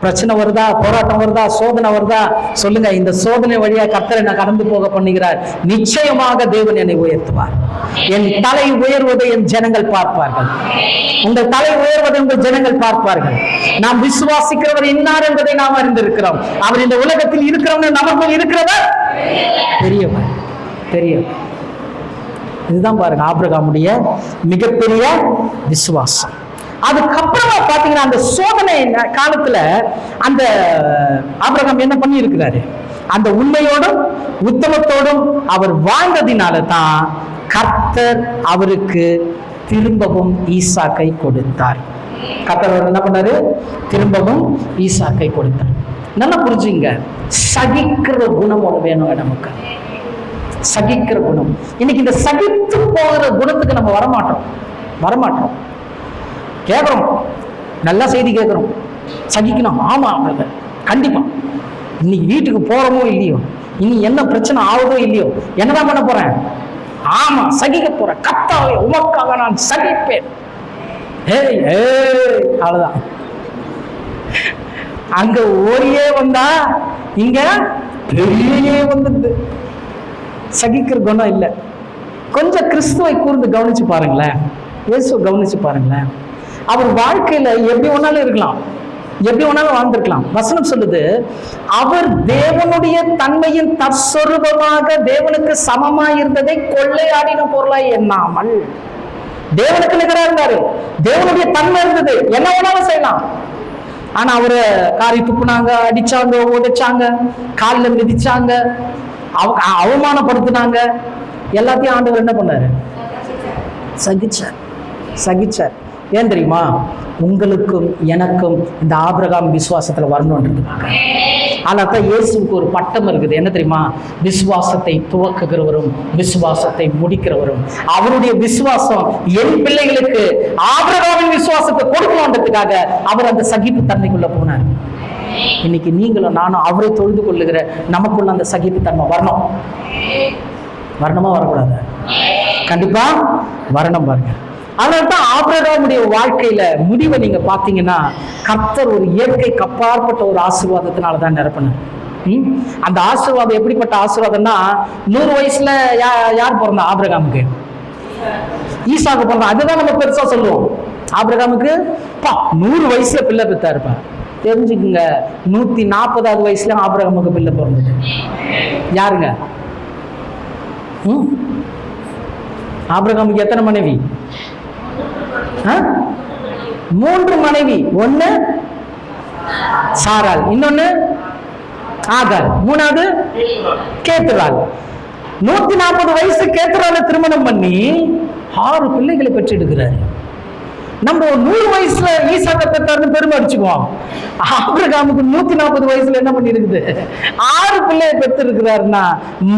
பிரச்சனை வருதா, போராட்டம் வருதா, சோதனை வருதா, சொல்லுங்க, இந்த சோதனை வழியா கர்த்தர் என்ன கடந்து போக பண்ணுகிறார். நிச்சயமாக தேவன் என்னை உயர்த்துவார். என் தலை உயர்வதை என் ஜனங்கள் பார்ப்பார்கள். உங்கள் தலை உயர்வதை உங்கள் ஜனங்கள் பார்ப்பார்கள். நாம் விசுவாசிக்கிறவர் இன்னார் என்பதை நாம் அறிந்திருக்கிறோம். அவர் இந்த உலகத்தில் இருக்கிறவங்க நமக்குள் இருக்கிறவர் பெரியவர், பெரியவர். இதுதான் பாருங்க ஆபிரகாமுடைய மிகப்பெரிய விசுவாசம். அதுக்கப்புறமா பாத்தீங்கன்னா அந்த சோதனை காலத்துல அந்த ஆபிரகாம் என்ன பண்ணி இருக்கிறாரு, அந்த உண்மையோடும் உத்தமத்தோடும் அவர் வாழ்ந்ததினால தான் கர்த்தர் அவருக்கு திரும்பவும் ஈசாக்கை கொடுத்தார். கர்த்தர் என்ன பண்ணாரு, திரும்பவும் ஈசாக்கை கொடுத்தார். நல்லா புரிஞ்சுங்க, சகிக்கிற குணம் ஒன்று வேணும் நமக்கு, சகிக்கிற குணம். இன்னைக்கு இந்த சகித்து போகிற குணத்துக்கு நம்ம வரமாட்டோம். கேட்கிறோம், நல்ல செய்தி கேட்கிறோம், சகிக்கணும். ஆமா, கண்டிப்பா இன்னைக்கு வீட்டுக்கு போறோமோ இல்லையோ, இனி என்ன பிரச்சனை ஆகுதோ இல்லையோ, என்னதான் பண்ண போறேன், ஆமா சகிக்க போறேன், கர்த்தாவே உமக்காக நான் சகிப்பேன். அவ்வளவுதான். அங்க ஓரியே வந்தா இங்க பெரிய வந்துடுது. சகிக்கிற குணம் இல்லை. கொஞ்சம் கிறிஸ்துவை கூர்ந்து கவனிச்சு பாருங்களேன், இயேசுவை கவனிச்சு பாருங்களேன். அவர் வாழ்க்கையில எப்படி ஒன்னாலும் இருக்கலாம், எப்படி ஒன்னாலும் வாழ்ந்திருக்கலாம். வசனம் சொல்லுது, அவர் தேவனுடைய தன்மையின் தற்சொரூபமாக தேவனுக்கு சமமாய் இருந்ததை கொள்ளையாடின பொருளாய் எண்ணாமல் தேவனுக்கு நிகரா இருந்தாரு. தேவனுடைய தன்மை இருந்தது, என்ன வேணாலும் செய்யலாம். ஆனா அவரை காரி துப்புனாங்க, அடிச்சாங்க, உடைச்சாங்க, காலில் மிதிச்சாங்க, அவமானப்படுத்தினாங்க. எல்லாத்தையும் ஆண்டவர் என்ன பண்ணாரு, சகிச்சார். ஏன் தெரியுமா, உங்களுக்கும் எனக்கும் இந்த ஆபிரகாம் விசுவாசத்துல வரணும்ன்றதுக்காக. ஆனாதான் இயேசுக்கு ஒரு பட்டம் இருக்குது, என்ன தெரியுமா, விசுவாசத்தை துவக்குகிறவரும் விசுவாசத்தை முடிக்கிறவரும். அவருடைய விசுவாசம் என் பிள்ளைகளுக்கு ஆபிரகாமின் விசுவாசத்தை கொடுக்கணுன்றதுக்காக அவர் அந்த சகிப்பு தன்மைக்குள்ள போனார். இன்னைக்கு நீங்களும் நானும் அவரை தொழுது கொள்ளுகிற நமக்குள்ள அந்த சகிப்பு தன்மை வரணும். வரணுமா, வரக்கூடாது? கண்டிப்பா வரணும். பாருங்க, அதனால்தான் ஆபிரகாமுடைய வாழ்க்கையில முடிவை நீங்க பாத்தீங்கன்னா, கர்த்தர் ஒரு இயற்கை கப்பாற்பட்ட ஒரு ஆசீர்வாதத்தினாலதான் நிரப்பினார். அந்த ஆசீர்வாதம் எப்படிப்பட்ட ஆசீர்வாதம்னா, 100 வயசுல யார் பிறந்தா ஆபிரகாமுக்கு? ஈசாக்கு பிறந்தா. அதுதான் நம்ம பெருசா சொல்லுவோம். ஆபிரகாமுக்கு 100 வயசுல பிள்ளை பெற்றா இருப்பார். தெரிஞ்சுக்குங்க, 140வது வயசுல ஆபிரகாமுக்கு பிள்ளை பிறந்தது. யாருங்க? ஆபிரகாமுக்கு எத்தனை மனைவி? 3 மனைவி. ஒண்ணு சாராள், இன்னொன்னு ஆகார், 3வது கேத்துராள். 140 வயசு கேத்துராளை திருமணம் பண்ணி 6 பிள்ளைகளை பெற்றெடுக்கிறார். நம்ம 100 வயசுல ஈசாக்க பெற்றார்னு பெருமை அடிச்சுக்குவோம். ஆபிரகாமுக்கு 140 வயசுல என்ன பண்ணி இருக்குது, 6 பிள்ளையை பெற்று இருக்கிறாருன்னா,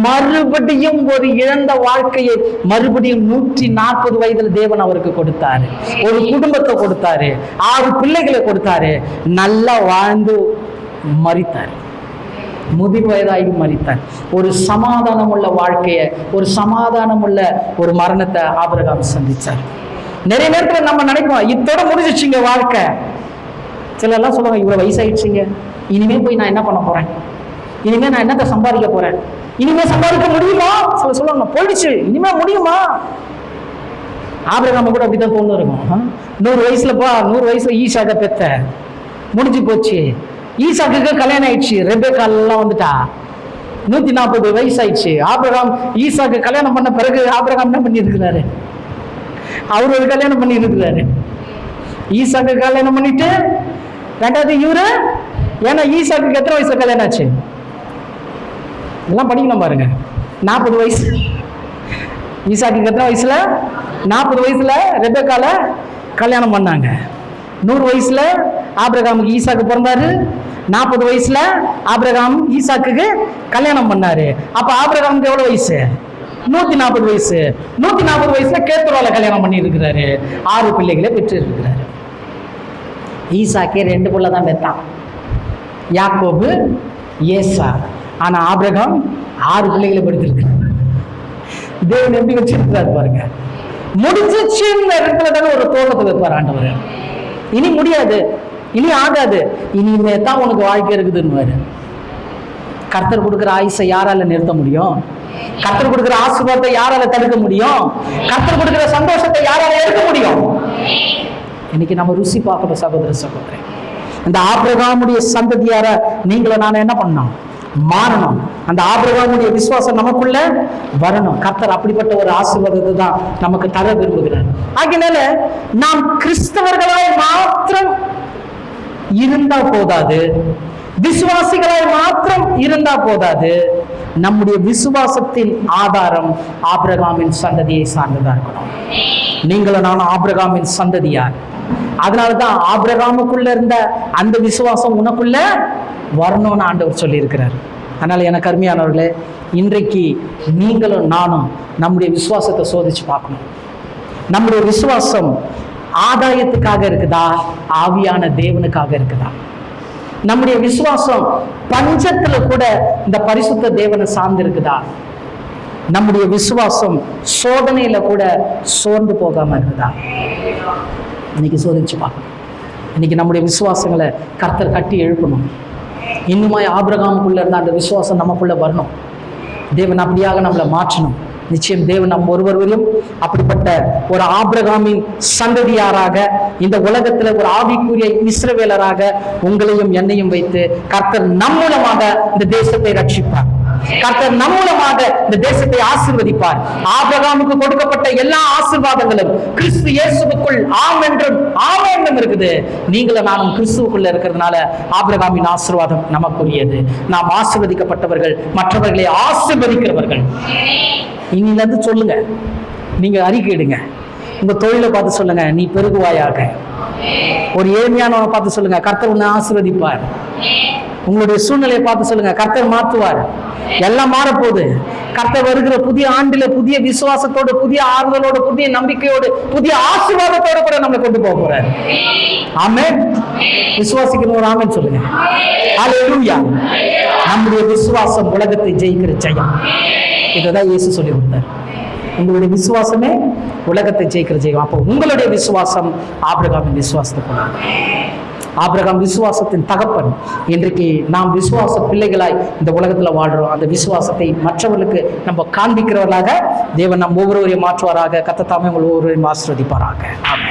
மறுபடியும் ஒரு இழந்த வாழ்க்கையை மறுபடியும் 140 வயதுல தேவன் அவருக்கு கொடுத்தாரு. ஒரு குடும்பத்தை கொடுத்தாரு, 6 பிள்ளைகளை கொடுத்தாரு. நல்லா வாழ்ந்து மரித்தார், முதிர் வயதாகி மரித்தார். ஒரு சமாதானம் உள்ள வாழ்க்கையை, ஒரு சமாதானம் உள்ள ஒரு மரணத்தை ஆபிரகாம் சந்திச்சார். நிறைய நேரத்தில் நம்ம நினைப்போம், இத்தோட முடிஞ்சிச்சுங்க வாழ்க்கை. சில எல்லாம் சொல்லுவாங்க, இவ்வளவு வயசாயிடுச்சுங்க, இனிமே போய் நான் என்ன பண்ண போறேன், இனிமே நான் என்னத்தை சம்பாதிக்க போறேன், இனிமே சம்பாதிக்க முடியுமா? சில சொல்லுவாங்க, போயிடுச்சு, இனிமே முடியுமா? ஆபிரகாம் கூட அப்படிதான் தோணு இருக்கும். 100 வயசுலப்பா, 100 வயசுல ஈசாக்க பெத்த, முடிஞ்சு போச்சு. ஈசாக்கு கல்யாணம் ஆயிடுச்சு, ரெபேக்கால்லாம் வந்துட்டா, 140 வயசு ஆயிடுச்சு. ஆபிரகாம் ஈசாக்கு கல்யாணம் பண்ண பிறகு ஆபிரகாம் என்ன பண்ணி இருக்கிறாரு, அவரு ஒரு கல்யாணம் பண்ணி இருக்கிறாரு. ஈசாக்கு கல்யாணம் பண்ணிட்டு 2வது இவரு. ஏன்னா ஈசாக்கு எத்தனை வயசுல கல்யாணம் ஆச்சு? எல்லாம் படிக்கணும் பாருங்க. 40 வயசு. ஈசாக்கு எத்தனை வயசுல? 40 வயசுல ரெபெக்கால கல்யாணம் பண்ணாங்க. 100 வயசுல ஆபிரகாமுக்கு ஈசாக்கு பிறந்தாரு. 40 வயசுல ஆபிரகாம் ஈசாக்குக்கு கல்யாணம் பண்ணாரு. அப்ப ஆபிரகாமுக்கு எவ்வளவு வயசு? 140 வயசு. 140 வயசுல கேத்துரால கல்யாணம் பண்ணி இருக்கிறாரு. 6 பிள்ளைகளை பெற்று இருக்கிறாரு. ஈசாக்கே 2 பிள்ளை தான் பெற்றான், யாக்கோபு, ஏசா. ஆனா ஆபிரகாம் 6 பிள்ளைகளை பெற்றிருக்கிறார். தேவன் எப்படி வச்சிருக்கிறார் பாருங்க. முடிஞ்சிச்சு இடத்துல தானே ஒரு தோட்டத்தை வைப்பார் ஆண்டவர். இனி முடியாது, இனி ஆகாது, இனிமே தான் உனக்கு வாழ்க்கை இருக்குதுன்னு. கர்த்தர் கொடுக்குற ஆயுசை யாரால நிறுத்த முடியும்? கர்த்தர் கொடுக்கிற ஆசீர்வாதத்தை யாரால தடுக்க முடியும்? கர்த்தர் கொடுக்கிற சந்தோஷத்தை யாரால எடுக்க முடியும்? இன்னைக்கு நம்ம ருசி பார்க்கணும் சகோதர சகோதரி. இந்த ஆபிரகாமுடைய சந்ததியார நீங்களும் நானும் என்ன பண்ணணும்? மாறணும். அந்த ஆபிரகாமுடைய விசுவாசம் நமக்குள்ள வரணும். கர்த்தர் அப்படிப்பட்ட ஒரு ஆசீர்வாதத்தை தான் நமக்கு தர விரும்புகிறார். ஆகையினால நாம் கிறிஸ்தவர்களாய் மாத்திரம் இருந்தா போதாது, விசுவாசிகளாய் மாத்திரம் இருந்தா போதாது. நம்முடைய விசுவாசத்தின் ஆதாரம் ஆபிரகாமின் சந்ததியை சார்ந்ததா இருக்கணும். நீங்களும் நானும் ஆபிரகாமின் சந்ததியார். அதனாலதான் ஆபிரகாமுக்குள்ள இருந்த அந்த விசுவாசம் உனக்குள்ள வரணும்னு ஆண்டவர் சொல்லி இருக்கிறார். அதனால எனக்கு அருமையானவர்களே, இன்றைக்கு நீங்களும் நானும் நம்முடைய விசுவாசத்தை சோதிச்சு பார்க்கணும். நம்முடைய விசுவாசம் ஆதாயத்துக்காக இருக்குதா, ஆவியான தேவனுக்காக இருக்குதா? நம்முடைய விசுவாசம் பஞ்சத்துல கூட இந்த பரிசுத்த தேவனை சார்ந்து இருக்குதா? நம்முடைய விசுவாசம் சோதனையில கூட சோர்ந்து போகாம இருக்குதா? இன்னைக்கு சோதிச்சு பார்க்கணும். இன்னைக்கு நம்முடைய விசுவாசங்களை கர்த்தர் கட்டி எழுப்பணும். இன்னுமாய் ஆபிரகாமுக்குள்ள இருந்த அந்த விசுவாசம் நமக்குள்ள வரணும். தேவன் அப்படியாக நம்மளை மாற்றணும். நிச்சயம் தேவன் நம் ஒருவரையும் அப்படிப்பட்ட ஒரு ஆபிரகாமின் சந்ததியாராக, இந்த உலகத்துல ஒரு ஆவிக்குரிய இஸ்ரவேலராக உங்களையும் என்னையும் வைத்து கர்த்தர் நம் மூலமாக இந்த தேசத்தை ரட்சிப்பார். கர்த்தர் நம் மூலமாக இந்த தேசத்தை ஆசீர்வதிப்பார். ஆபிரகாமுக்கு கொடுக்கப்பட்ட எல்லா ஆசீர்வாதங்களும் கிறிஸ்து இயேசுவுக்குள் ஆம் என்றும் ஆமென் என்றும் இருக்குது. நீங்களும் நானும் கிறிஸ்துவுக்குள்ள இருக்கிறதுனால ஆபிரகாமின் ஆசீர்வாதம் நமக்குரியது. நாம் ஆசீர்வதிக்கப்பட்டவர்கள், மற்றவர்களை ஆசீர்வதிக்கிறவர்கள். இன்னில இருந்து சொல்லுங்க, நீங்க அறிக்கையிடுங்க. உங்க தொழிலை பார்த்து சொல்லுங்க, நீ பெருகுவாயாக. ஒரு ஏழ்மையானவனை பார்த்து சொல்லுங்க, கர்த்தர் உன்னை ஆசீர்வதிப்பார். உங்களுடைய சூழ்நிலையை பார்த்து சொல்லுங்க, கர்த்தர் மாற்றுவார். எல்லாம் மாறப்போகுது. கர்த்தர் வருகிற புதிய ஆண்டில புதிய விசுவாசத்தோடு, புதிய ஆறுதலோடு, புதிய நம்பிக்கையோடு, புதிய ஆசீர்வாதத்தோடு கூட நம்மளை கொண்டு போக போறார். ஆமென். விசுவாசிக்கணும், ஒரு ஆமென் சொல்லுங்க. ஹல்லேலூயா. நம்முடைய விசுவாசம் உலகத்தை ஜெயிக்கிற ஜெயம். இதைதான் இயேசு சொல்லி கொடுத்தார். உங்களுடைய விசுவாசமே உலகத்தை ஜெயிக்கிற ஜெயம். அப்போ உங்களுடைய விசுவாசம் ஆபிரகாமின் விசுவாசத்தை போல. ஆபிரகாம் விசுவாசத்தின் தகப்பன். இன்றைக்கு நாம் விசுவாச பிள்ளைகளாய் இந்த உலகத்துல வாழ்றோம். அந்த விசுவாசத்தை மற்றவர்களுக்கு நம்ம காண்பிக்கிறவர்களாக தேவன் நம் ஒவ்வொருவரையும் மாற்றுவாராக. கர்த்தர் தாமே உங்கள் ஒவ்வொருவரையும் ஆசீர்வதிப்பாராக. ஆமென்.